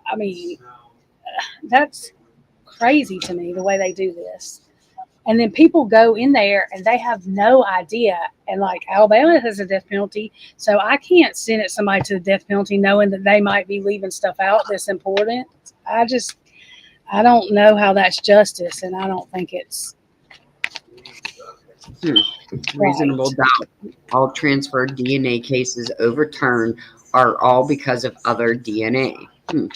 I mean, that's crazy to me the way they do this. And then people go in there and they have no idea. And like Alabama has a death penalty. So I can't sentence somebody to the death penalty knowing that they might be leaving stuff out that's important. I don't know how that's justice. And I don't think it's Reasonable doubt. All transferred DNA cases overturned are all because of other DNA. Can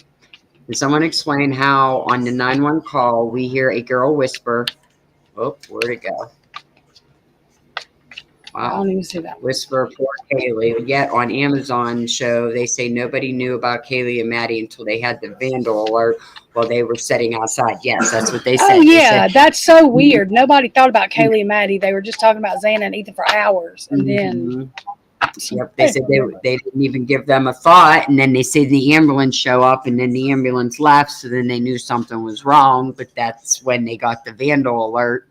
someone explain how on the 911 call we hear a girl whisper, oh, where'd it go? I Wow. don't even see that. Whisper poor Kaylee. Yet on Amazon show, they say nobody knew about Kaylee and Maddie until they had the vandal alert while they were sitting outside. Yes, that's what they said. Oh They yeah, said, that's so weird. Nobody thought about Kaylee and Maddie. They were just talking about Xana and Ethan for hours, and then Yep, they said they didn't even give them a thought, and then they say the ambulance show up, and then the ambulance left, so then they knew something was wrong. But that's when they got the vandal alert,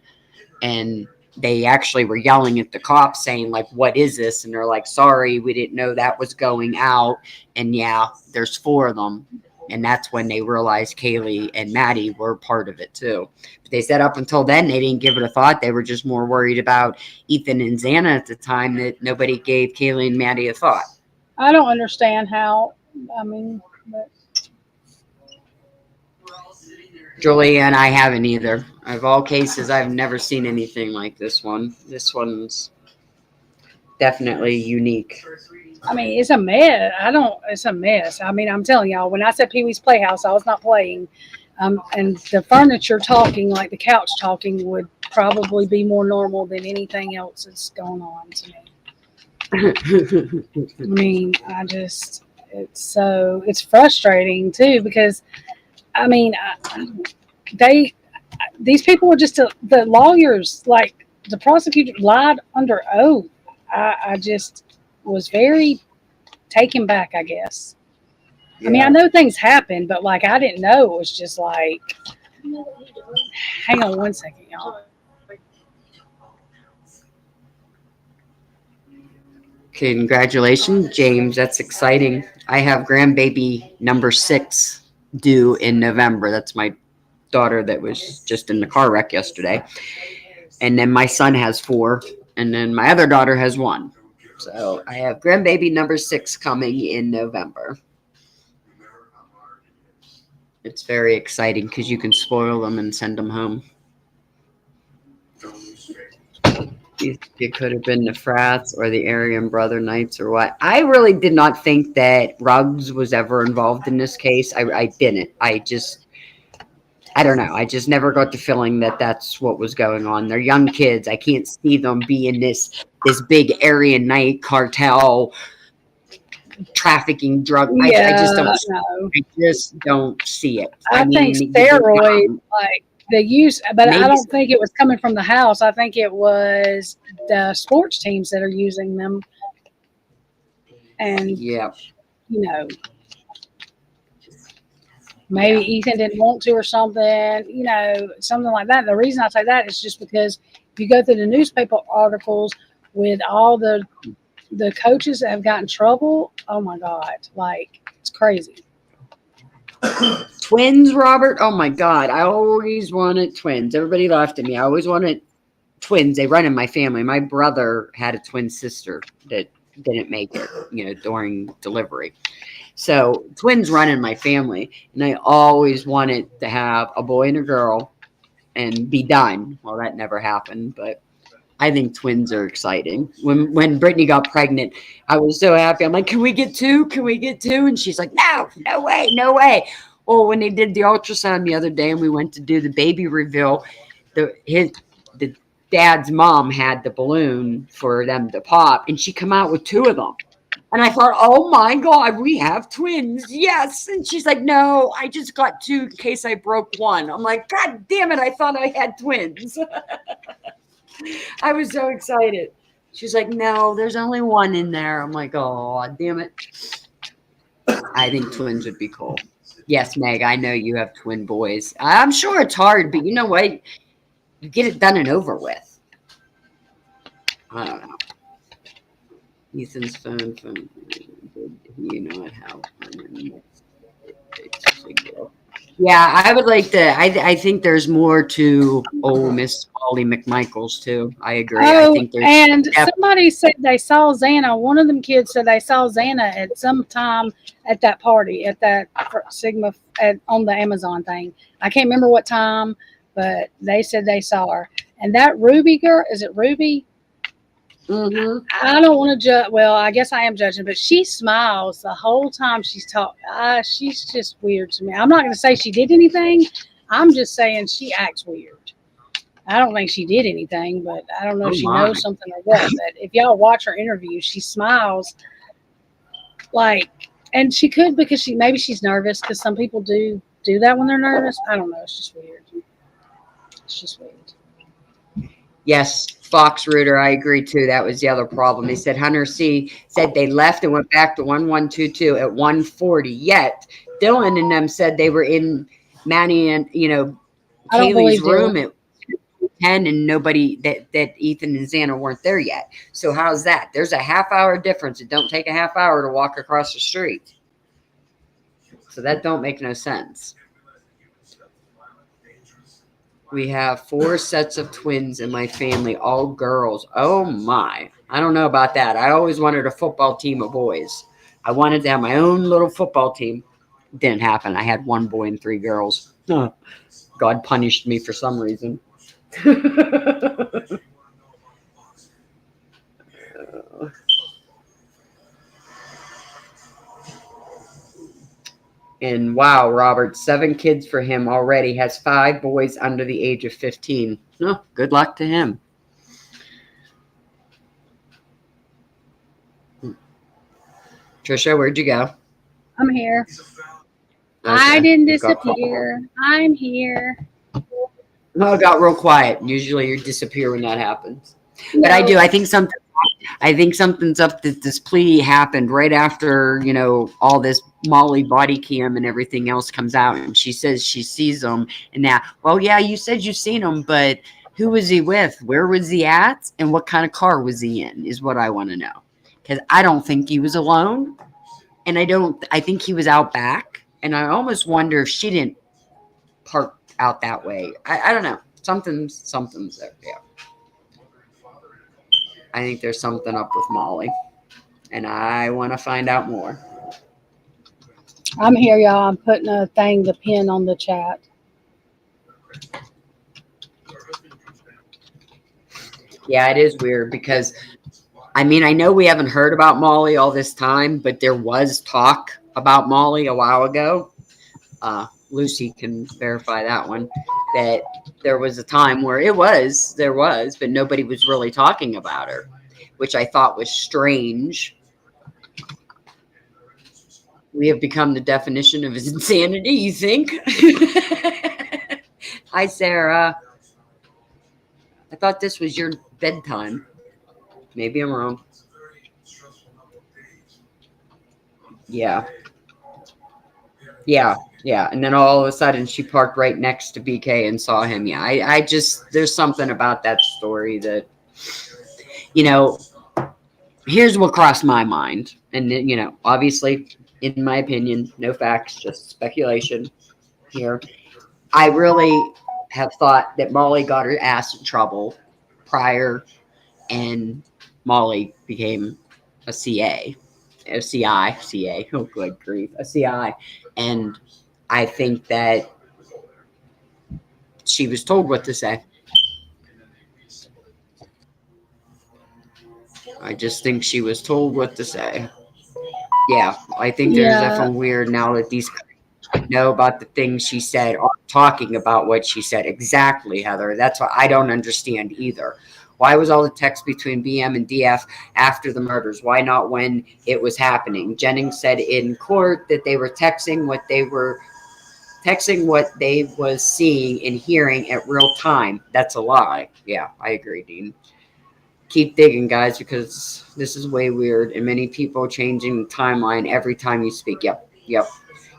and they actually were yelling at the cops saying, like, what is this? And they're like, sorry, we didn't know that was going out. And yeah, there's 4 of them. And that's when they realized Kaylee and Maddie were part of it too. But they said up until then, they didn't give it a thought. They were just more worried about Ethan and Xana at the time that nobody gave Kaylee and Maddie a thought. I don't understand how. I mean, but Julie and I haven't either. Of all cases, I've never seen anything like this one. This one's definitely unique. I mean, it's a mess. It's a mess. I mean, I'm telling y'all, when I said Pee Wee's Playhouse, I was not playing. And the furniture talking, like the couch talking, would probably be more normal than anything else that's going on to me. I mean, it's frustrating too, because I mean, these people were just, the lawyers, like the prosecutor lied under oath. I just was very taken back, I guess. I mean, I know things happen, but like, I didn't know. It was just like, hang on one second, y'all. Congratulations, James. That's exciting. I have grandbaby number 6 due in November. That's my daughter that was just in the car wreck yesterday. And then my son has 4. And then my other daughter has 1. So I have grandbaby number 6 coming in November. It's very exciting because you can spoil them and send them home. It could have been the Frats or the Aryan Brother Knights or what. I really did not think that Ruggs was ever involved in this case. I didn't. I don't know. I just never got the feeling that that's what was going on. They're young kids. I can't see them being this big Aryan Knight cartel trafficking drug. Yeah, I just don't. no. I just don't see it. I think steroid, like the use, but I don't think it was coming from the house. I think it was the sports teams that are using them. And, yeah, you know, maybe Ethan didn't want to or something, you know, something like that. The reason I say that is just because if you go through the newspaper articles with all the coaches that have gotten in trouble, oh my God, like, it's crazy. Twins, Robert. Oh my God, I always wanted twins. Everybody laughed at me. I always wanted twins. They run in my family. My brother had a twin sister that didn't make it, you know, during delivery. So twins run in my family, and I always wanted to have a boy and a girl and be done. Well, that never happened, but I think twins are exciting. When Brittany got pregnant, I was so happy. I'm like, can we get 2? Can we get 2? And she's like, no way, no way. Well, when they did the ultrasound the other day and we went to do the baby reveal, the dad's mom had the balloon for them to pop, and she come out with 2 of them. And I thought, oh my God, we have twins. Yes. And she's like, no, I just got 2 in case I broke 1. I'm like, God damn it. I thought I had twins. I was so excited. She's like, no, there's only one in there. I'm like, oh, damn it. I think twins would be cool. Yes, Meg, I know you have twin boys. I'm sure it's hard, but you know what? You get it done and over with. I don't know. Ethan's phone. You know how. Yeah, I would like to. I think there's more to Miss Molly McMichaels too. I agree. I Oh, think there's and somebody said they saw Xana. One of them kids said they saw Xana at some time at that party, at that Sigma, on the Amazon thing. I can't remember what time, but they said they saw her. And that Ruby girl, is it Ruby? Mhm. I don't want to judge. Well, I guess I am judging, but she smiles the whole time she's talking. She's just weird to me. I'm not going to say she did anything. I'm just saying she acts weird. I don't think she did anything, but I don't know if she knows something or what. But if y'all watch her interview, she smiles like, and she could because maybe she's nervous, because some people do that when they're nervous. I don't know. It's just weird. It's just weird. Yes, Fox Rooter, I agree too. That was the other problem. They said Hunter C said they left and went back to 1122 at 140. Yet Dylan and them said they were in Manny and Kaylee's room at 10, and nobody that Ethan and Xana weren't there yet. So how's that? There's a half-hour difference. It don't take a half hour to walk across the street. So that don't make no sense. We have 4 sets of twins in my family, all girls. Oh my. I don't know about that. I always wanted a football team of boys. I wanted to have my own little football team. Didn't happen. I had 1 boy and 3 girls. God punished me for some reason. And wow, Robert, 7 kids for him already. Has 5 boys under the age of 15. Oh, good luck to him. Trisha, where'd you go? I'm here. Okay. I didn't disappear. I'm here. Oh, it got real quiet. Usually you disappear when that happens. But I do. I think something's up, that this plea happened right after, all this Molly body cam and everything else comes out. And she says she sees him. And now, well, yeah, you said you've seen him, but who was he with? Where was he at? And what kind of car was he in is what I want to know. Because I don't think he was alone. And I think he was out back. And I almost wonder if she didn't park out that way. I don't know. Something's there. Yeah. I think there's something up with Molly, and I want to find out more. I'm here, y'all. I'm putting the pin on the chat. Yeah, it is weird because, I know we haven't heard about Molly all this time, but there was talk about Molly a while ago. Lucy can verify that one, that there was a time where there was, but nobody was really talking about her, which I thought was strange. We have become the definition of insanity, you think? Hi, Sarah. I thought this was your bedtime. Maybe I'm wrong. Yeah. And then all of a sudden she parked right next to BK and saw him. Yeah, I just, there's something about that story that, here's what crossed my mind. And, obviously, in my opinion, no facts, just speculation here. I really have thought that Molly got her ass in trouble prior, and Molly became a CI, oh, good grief, a CI. And I think that she was told what to say. I just think she was told what to say. Yeah, I think there's definitely weird now that these know about the things she said, or talking about what she said. Exactly, Heather. That's what I don't understand either. Why was all the text between BM and DF after the murders? Why not when it was happening? Jennings said in court that they were texting what they was seeing and hearing at real time. That's a lie. Yeah, I agree, Dean. keep digging, guys, because this is way weird, and many people changing the timeline every time you speak. Yep.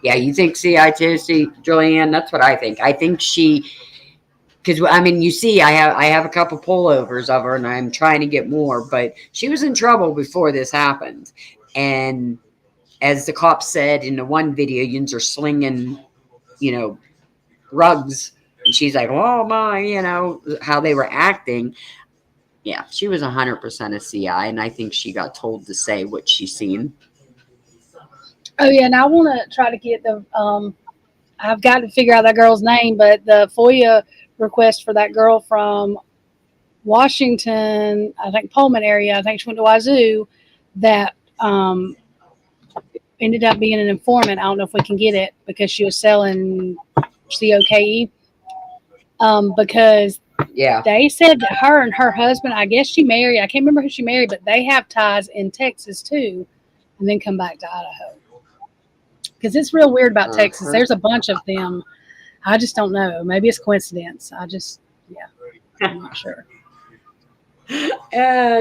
Yeah, you think CI too? See, Julianne, that's what I think. I think she, because I mean, you see, I have a couple pullovers of her, and I'm trying to get more, but she was in trouble before this happened, and as the cops said in the one video, yins are slinging, rugs, and she's like, "Oh my," how they were acting. Yeah, she was 100% a CI, and I think she got told to say what she's seen. Oh yeah, and I want to try to get the I've got to figure out that girl's name, but the FOIA request for that girl from Washington, I think Pullman area, I think she went to Wazoo, that ended up being an informant. I don't know if we can get it because she was selling COKE. Because Yeah. they said that her and her husband, I guess she married, I can't remember who she married, but they have ties in Texas too, and then come back to Idaho. Because it's real weird about Texas. There's a bunch of them. I just don't know. Maybe it's coincidence. I'm not sure.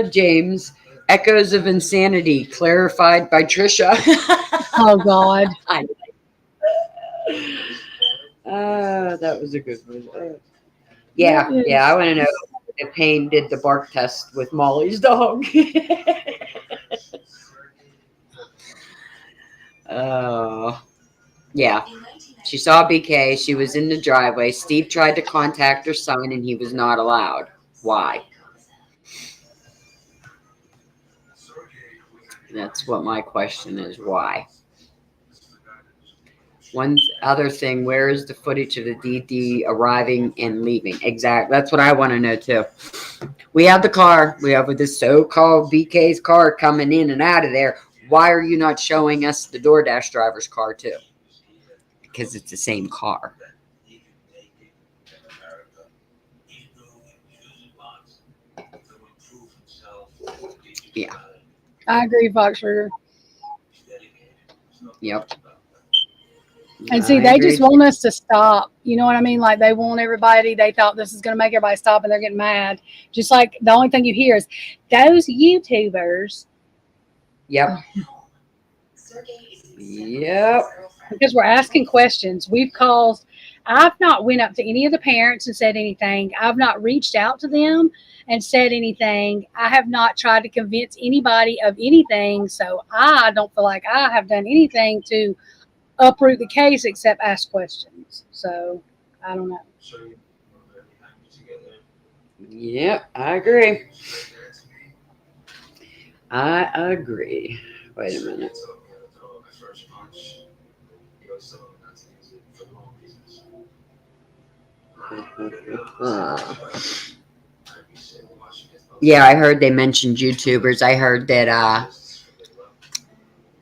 James, echoes of insanity clarified by Trisha. Oh God. That was a good one. Yeah. I want to know if Payne did the bark test with Molly's dog. Yeah. She saw BK. She was in the driveway. Steve tried to contact her son, and he was not allowed. Why? That's what my question is. Why? One other thing, where is the footage of the DD arriving and leaving? Exactly. That's what I want to know, too. We have the car. We have this so-called BK's car coming in and out of there. Why are you not showing us the DoorDash driver's car, too? Because it's the same car. Yeah. I agree, Foxburger. Yep. And see, they just want us to stop. You know what I mean? Like they want everybody, they thought this is going to make everybody stop and they're getting mad. Just like the only thing you hear is those YouTubers. Yep. Because we're asking questions. I've not went up to any of the parents and said anything. I've not reached out to them and said anything. I have not tried to convince anybody of anything. So I don't feel like I have done anything to uproot the case except ask questions. So I don't know. Yep, I agree. Wait a minute. Yeah, I heard they mentioned YouTubers. I heard that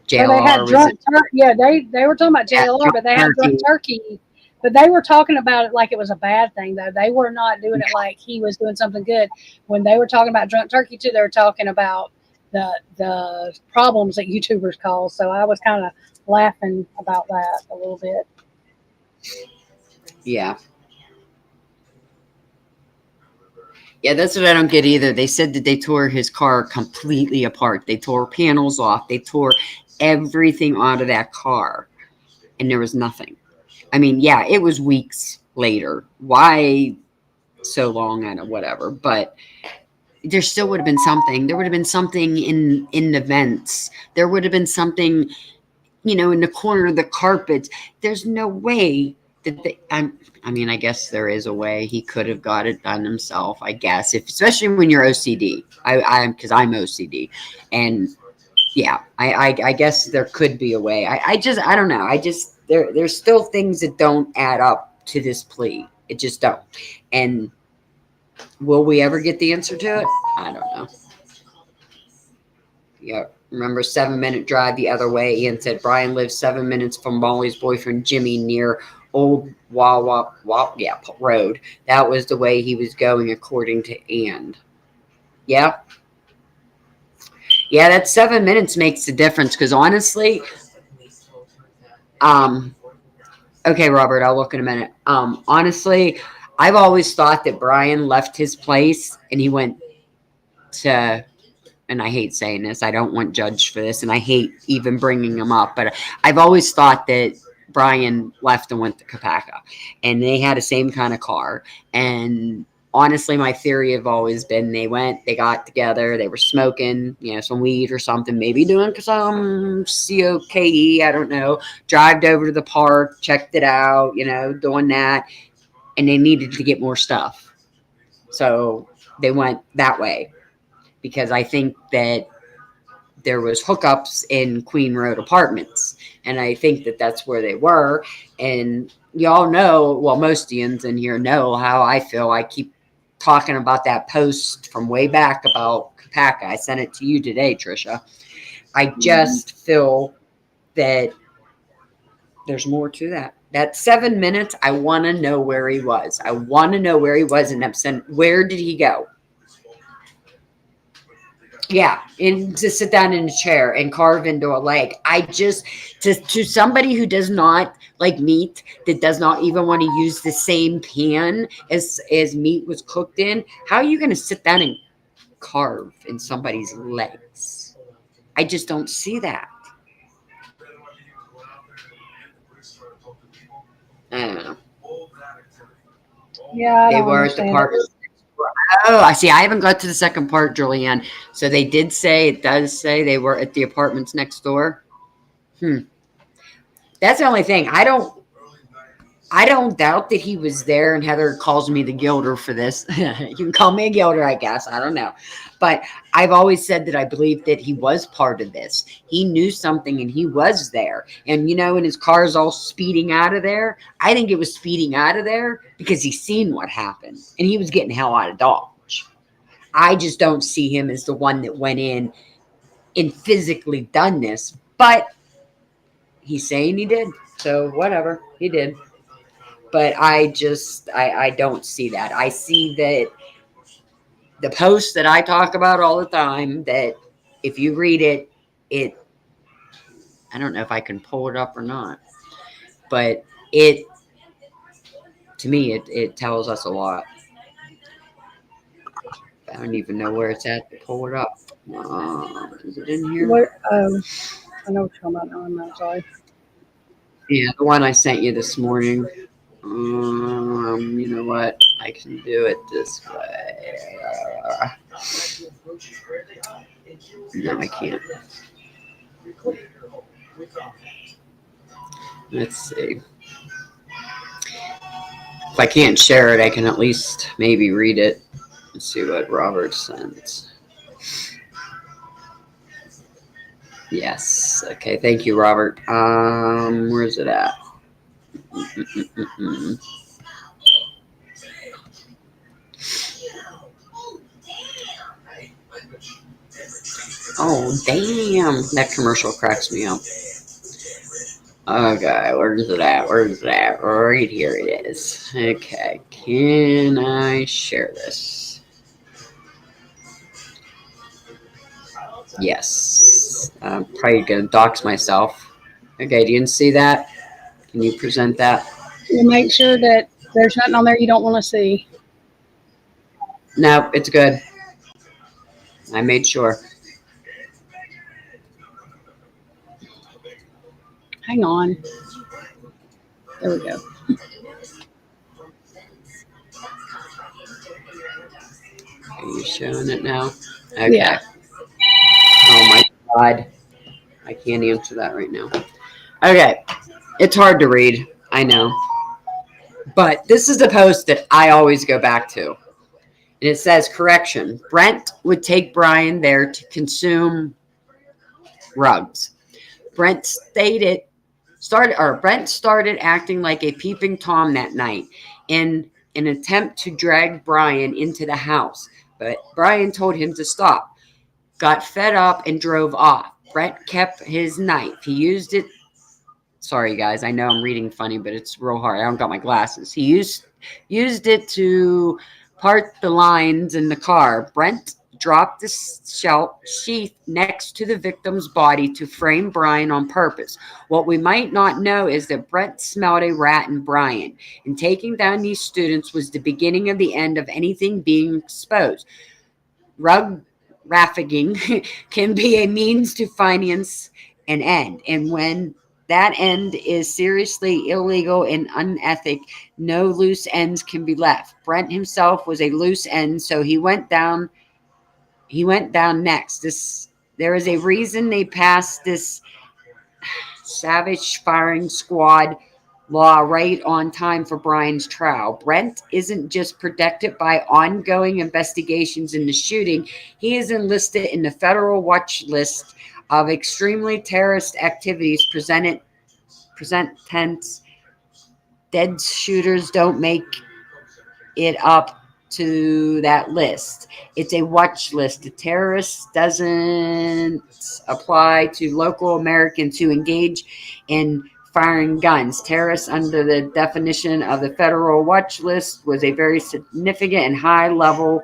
JLR they had drunk turkey. Yeah, they were talking about JLR, but they had drunk turkey. But they were talking about it like it was a bad thing, though. They were not doing it like he was doing something good. When they were talking about drunk turkey, too, they were talking about the problems that YouTubers cause. So I was kind of laughing about that a little bit. Yeah. Yeah, that's what I don't get either. They said that they tore his car completely apart. They tore panels off. They tore everything out of that car. And there was nothing. I mean, yeah, it was weeks later. Why so long? I don't know, whatever. But there still would have been something. There would have been something in the vents. There would have been something, in the corner of the carpet. There's no way that I mean, I guess there is a way he could have got it done himself, I guess, especially when you're OCD. Because I'm OCD. And yeah, I guess there could be a way. I don't know. There's still things that don't add up to this plea. It just don't. And will we ever get the answer to it? I don't know. Yeah. Remember 7-minute drive the other way. Ian said Brian lives 7 minutes from Molly's boyfriend Jimmy near Old Wawa Road. That was the way he was going, according to Ann. Yeah. Yeah, that 7 minutes makes a difference because honestly, okay, Robert, I'll look in a minute. Honestly, I've always thought that Brian left his place and he went to, and I hate saying this, I don't want judged for this, and I hate even bringing him up, but I've always thought that Brian left and went to Kapaka, and they had the same kind of car. And honestly, my theory have always been they got together, they were smoking, some weed or something, maybe doing some COKE, I don't know, drived over to the park, checked it out, doing that, and they needed to get more stuff. So they went that way, because I think that there was hookups in Queen Road Apartments, and I think that that's where they were. And y'all know, well, most Ians in here know how I feel. I keep talking about that post from way back about Kapaka. I sent it to you today, Trisha. I just feel that there's more to that. That 7 minutes, I want to know where he was. I want to know where he was in Epson. Where did he go? Yeah, and to sit down in a chair and carve into a leg. I just, to somebody who does not like meat, that does not even want to use the same pan as meat was cooked in, how are you going to sit down and carve in somebody's legs? I just don't see that. I don't know. Yeah, They were at the park. Oh, I see. I haven't got to the second part, Julianne. So they did say, it does say they were at the apartments next door. That's the only thing. I don't doubt that he was there, and Heather calls me the Gilder for this. You can call me a Gilder, I guess. I don't know. But I've always said that I believe that he was part of this. He knew something and he was there. And, and his car's all speeding out of there. I think it was speeding out of there because he seen what happened and he was getting hell out of Dodge. I just don't see him as the one that went in and physically done this. But he's saying he did. So whatever, he did. But I don't see that. I see that the post that I talk about all the time, that if you read it, I don't know if I can pull it up or not, but to me, it tells us a lot. I don't even know where it's at to pull it up. Is it in here? What, I know what you're talking about now. I'm not sorry. Yeah, the one I sent you this morning. You know what? I can do it this way. No, I can't. Let's see. If I can't share it, I can at least maybe read it. Let's see what Robert sent. Yes. Okay. Thank you, Robert. Where's it at? Oh, damn. That commercial cracks me up. Okay, where's it at? Right here it is. Okay, can I share this? Yes. I'm probably going to dox myself. Okay, you didn't see that? Can you present that? We'll make sure that there's nothing on there you don't want to see. No, it's good. I made sure. Hang on. There we go. Are you showing it now? Okay. Yeah. Oh my God. I can't answer that right now. Okay. It's hard to read. I know. But this is the post that I always go back to. And it says, correction, Brent would take Brian there to consume rugs. Brent started acting like a peeping Tom that night in an attempt to drag Brian into the house. But Brian told him to stop, got fed up, and drove off. Brent kept his knife. He used it. Sorry, guys. I know I'm reading funny, but it's real hard. I don't got my glasses. He used it to part the lines in the car. Brent dropped the sheath next to the victim's body to frame Brian on purpose. What we might not know is that Brent smelled a rat in Brian, and taking down these students was the beginning of the end of anything being exposed. trafficking can be a means to finance an end. And when that end is seriously illegal and unethic, no loose ends can be left. Brent himself was a loose end, so he went down next. There is a reason they passed this savage firing squad law right on time for Brian's trial. Brent isn't just protected by ongoing investigations in the shooting, he is enlisted in the federal watch list of extremely terrorist activities. Present tense. Dead shooters don't make it up to that list. It's a watch list. The terrorist doesn't apply to local Americans who engage in firing guns. Terrorists under the definition of the federal watch list was a very significant and high level,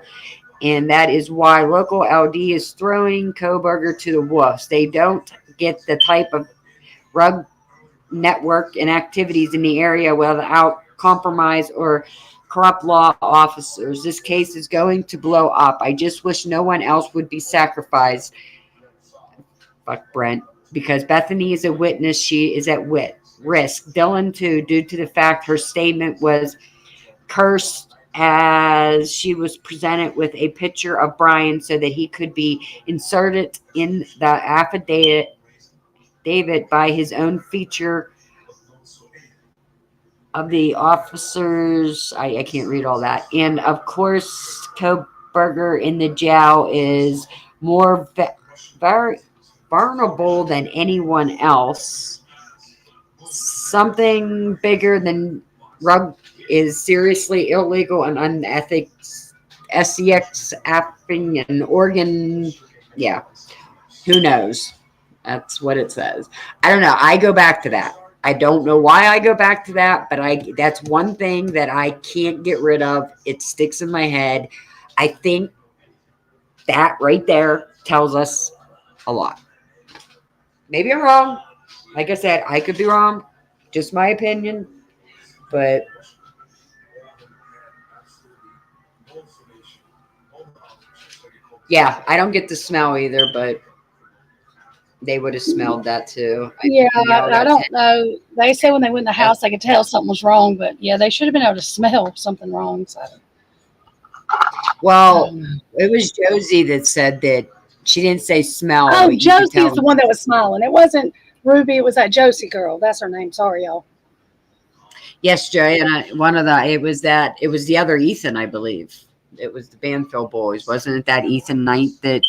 and that is why local LD is throwing Kohberger to the wolves. They don't get the type of drug network and activities in the area without compromise or corrupt law officers. This case is going to blow up. I just wish no one else would be sacrificed. Fuck Brent. Because Bethany is a witness, she is at risk. Dylan, too, due to the fact her statement was cursed as she was presented with a picture of Brian so that he could be inserted in the affidavit by his own feature of the officers. I can't read all that. And of course, Kohberger in the jail is more very vulnerable than anyone else. Something bigger than drug is seriously illegal and unethical. SEX apping and organ. Yeah. Who knows? That's what it says. I don't know. I go back to that. I don't know why I go back to that, but that's one thing that I can't get rid of. It sticks in my head. I think that right there tells us a lot. Maybe I'm wrong. Like I said, I could be wrong. Just my opinion. But yeah, I don't get the smell either, but they would have smelled that too. I don't know. They say when they went in the house, they could tell something was wrong, but yeah, they should have been able to smell something wrong. So. Well, it was Josie that said that she didn't say smell. Oh, Josie is the one that was smiling. It wasn't Ruby. It was that Josie girl. That's her name. Sorry, y'all. Yes, Joey, and it was the other Ethan, I believe. It was the Banfield boys. Wasn't it that Ethan Knight that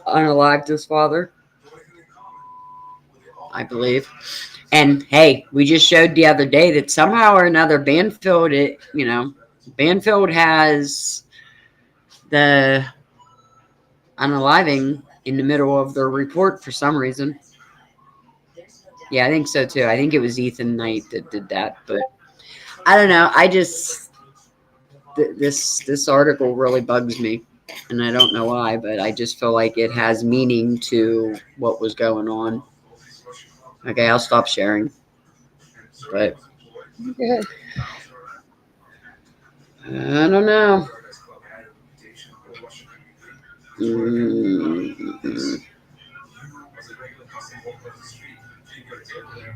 unalived his father? I believe. And hey, we just showed the other day that somehow or another Banfield, Banfield has the unaliving in the middle of their report for some reason. Yeah, I think so too. I think it was Ethan Knight that did that, but I don't know. I just this article really bugs me, and I don't know why, but I just feel like it has meaning to what was going on. Okay, I'll stop sharing. But Good. I don't know.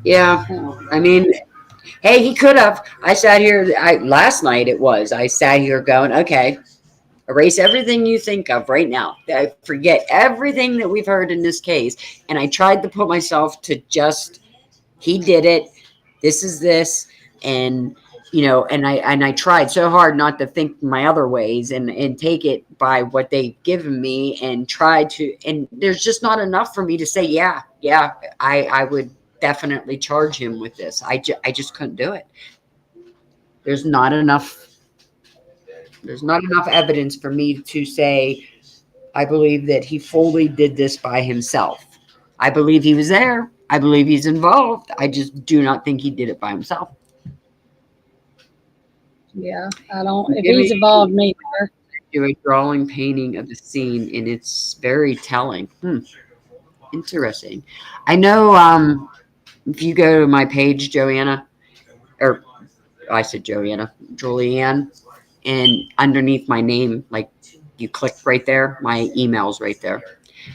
Yeah, I mean, hey, he could have. I sat here. Last night I sat here going, okay, erase everything you think of right now. I forget everything that we've heard in this case, and I tried to put myself to just, he did it. This is this, and and I tried so hard not to think my other ways and take it by what they've given me and try to. And there's just not enough for me to say, yeah, I would definitely charge him with this. I just couldn't do it. There's not enough evidence for me to say I believe that he fully did this by himself. I believe he was there. I believe he's involved. I just do not think he did it by himself. Yeah, I don't. If he's involved, me either. Do a drawing painting of the scene, and it's very telling. Interesting. I know. If you go to my page, Joanna, or I said Joanna, Julianne, and underneath my name, like You click right there. My email's right there.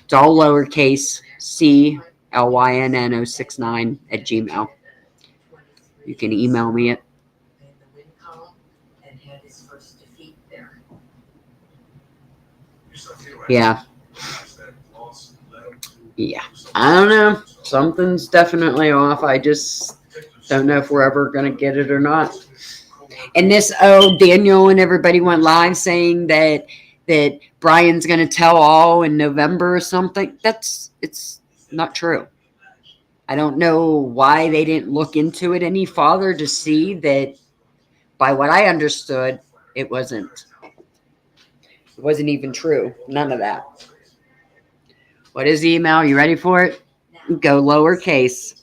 It's all lowercase CLYNN069 @gmail. You can email me it. Yeah. Yeah. I don't know. Something's definitely off. I just don't know if we're ever going to get it or not. And this, Daniel and everybody went live saying that Brian's going to tell all in November or something. It's not true. I don't know why they didn't look into it any farther to see that. By what I understood, it wasn't even true. None of that. What is the email? You ready for it? Go lowercase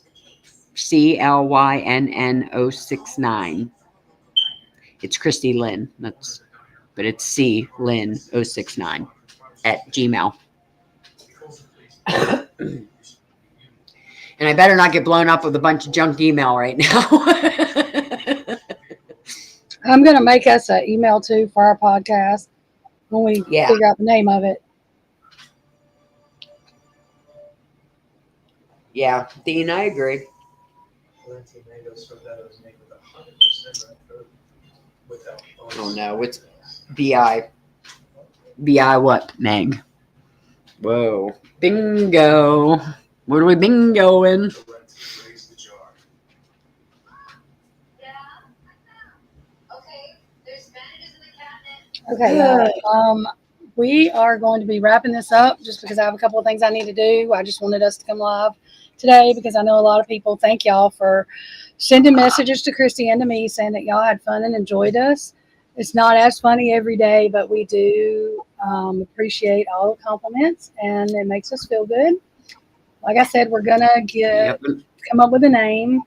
CLYNN069. It's Christy Lynn. But it's C Lynn 069 @gmail. And I better not get blown up with a bunch of junk email right now. I'm going to make us an email too for our podcast when we figure out the name of it. Yeah, Dean, I agree. Oh no, it's BI. BI what, Meg? Whoa. Bingo. What are we bingoing? Okay, we are going to be wrapping this up just because I have a couple of things I need to do. I just wanted us to come live today because I know a lot of people. Thank y'all for sending messages to Christy and to me saying that y'all had fun and enjoyed us. It's not as funny every day, but we do appreciate all the compliments, and it makes us feel good. Like I said, we're gonna come up with a name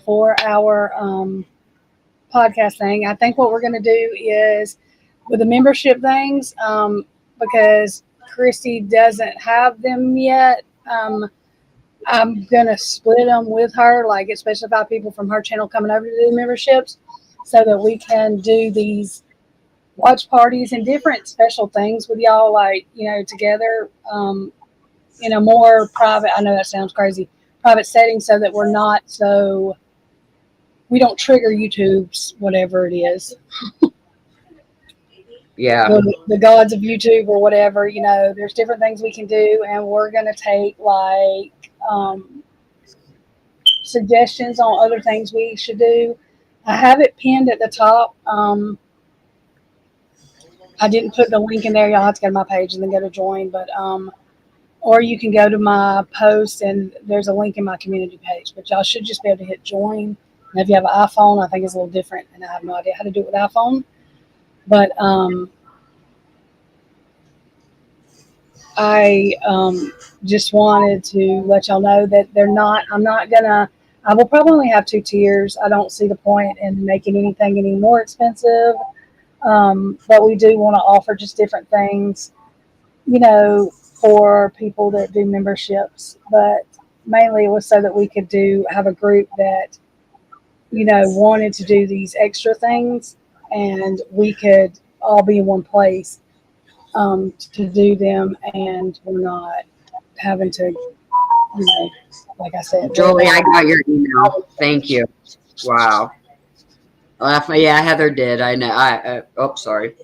for our podcast thing. I think what we're gonna do is with the membership things, because Christy doesn't have them yet. I'm gonna split them with her, like especially about people from her channel coming over to do the memberships, so that we can do these watch parties and different special things with y'all, like, you know, together in a more private, I know that sounds crazy, private setting, so that we don't trigger YouTube's whatever it is. Yeah. The gods of YouTube or whatever, you know, there's different things we can do, and we're going to take like suggestions on other things we should do. I have it pinned at the top. I didn't put the link in there. Y'all have to go to my page and then go to join, but or you can go to my post and there's a link in my community page, but y'all should just be able to hit join. And if you have an iPhone, I think it's a little different, and I have no idea how to do it with iPhone. But I just wanted to let y'all know that I will probably only have 2 tiers. I don't see the point in making anything any more expensive. But we do want to offer just different things, you know, for people that do memberships. But mainly it was so that we could have a group that, you know, wanted to do these extra things, and we could all be in one place to do them, and we're not having to, you know, like I said. Jolie, I got your email. Thank you. Wow. Yeah, Heather did. I know. Sorry.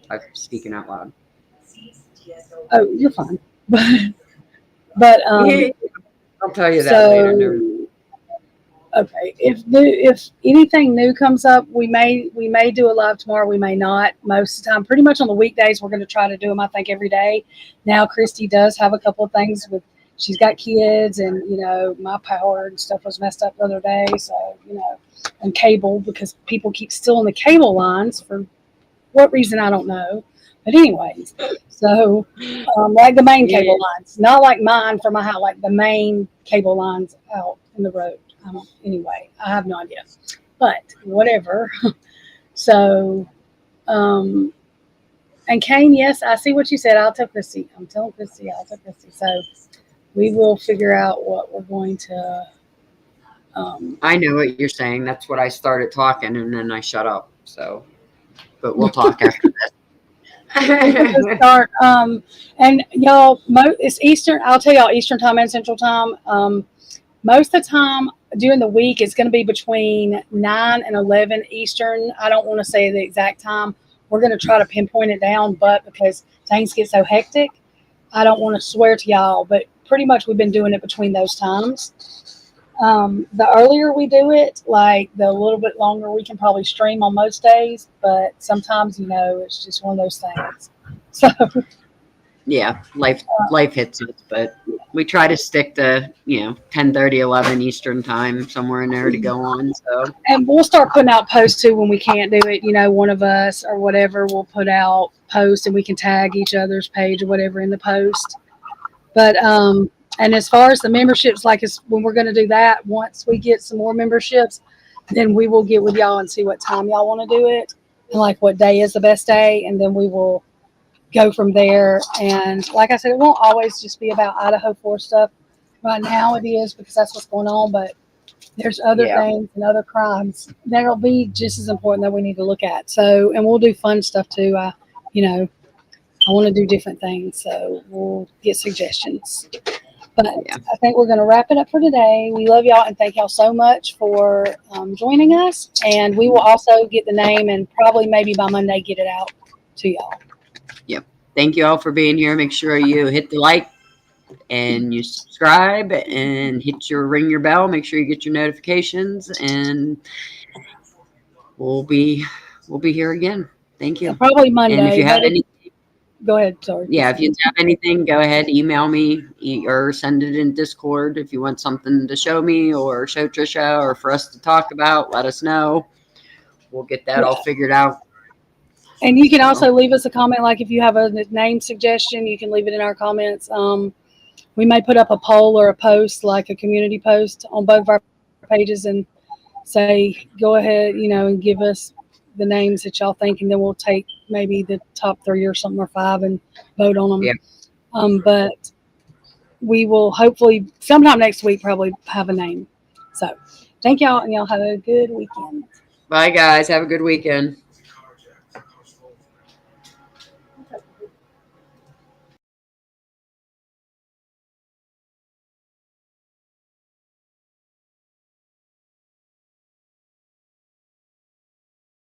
I'm speaking out loud. Oh, you're fine. But I'll tell you that later. Okay. If anything new comes up, we may do a live tomorrow. We may not. Most of the time, pretty much on the weekdays, we're going to try to do them, I think, every day. Now, Christy does have a couple of things she's got kids, and, you know, my power and stuff was messed up the other day. So, you know, and cable, because people keep stealing the cable lines for what reason, I don't know. But anyways, so like the main cable lines, not like mine for my house, like the main cable lines out in the road. Anyway, I have no idea, but whatever. So, and Kane, yes, I see what you said. I'll tell Christy. I'm telling Christy. I'll tell Christy. So we will figure out what we're going to. I know what you're saying. That's what I started talking, and then I shut up. So, but we'll talk after this. to start. And y'all, it's Eastern. I'll tell y'all Eastern time and Central time. Most of the time during the week, it's going to be between 9 and 11 Eastern. I don't want to say the exact time. We're going to try to pinpoint it down, but because things get so hectic, I don't want to swear to y'all, but pretty much we've been doing it between those times. The earlier we do it, like the little bit longer we can probably stream on most days, but sometimes, it's just one of those things. So Yeah, life hits us, but we try to stick to 10:30, 11 Eastern time, somewhere in there to go on. So and we'll start putting out posts too when we can't do it. One of us or whatever will put out posts and we can tag each other's page or whatever in the post. But and as far as the memberships, when we're going to do that, once we get some more memberships, then we will get with y'all and see what time y'all want to do it and like what day is the best day, and then we will go from there. And like I said, it won't always just be about Idaho 4 stuff. Right now it is because that's what's going on, but there's other things and other crimes that'll be just as important that we need to look at. So, and we'll do fun stuff too. I want to do different things, so we'll get suggestions. But I think we're going to wrap it up for today. We love y'all and thank y'all so much for joining us. And we will also get the name and probably maybe by Monday get it out to y'all. Yep. Thank you all for being here. Make sure you hit the like and you subscribe and ring your bell. Make sure you get your notifications, and we'll be here again. Thank you. Probably Monday. And if you have any. Go ahead, sorry. Yeah, if you have anything, go ahead, email me or send it in Discord. If you want something to show me or show Trisha or for us to talk about, let us know. We'll get that all figured out. And you can also leave us a comment. Like if you have a name suggestion, you can leave it in our comments. We may put up a poll or a post, like a community post on both of our pages and say, go ahead, and give us the names that y'all think, and then we'll take maybe the top 3 or something or 5 and vote on them. Yeah. But we will hopefully sometime next week probably have a name. So thank y'all, and y'all have a good weekend. Bye guys. Have a good weekend.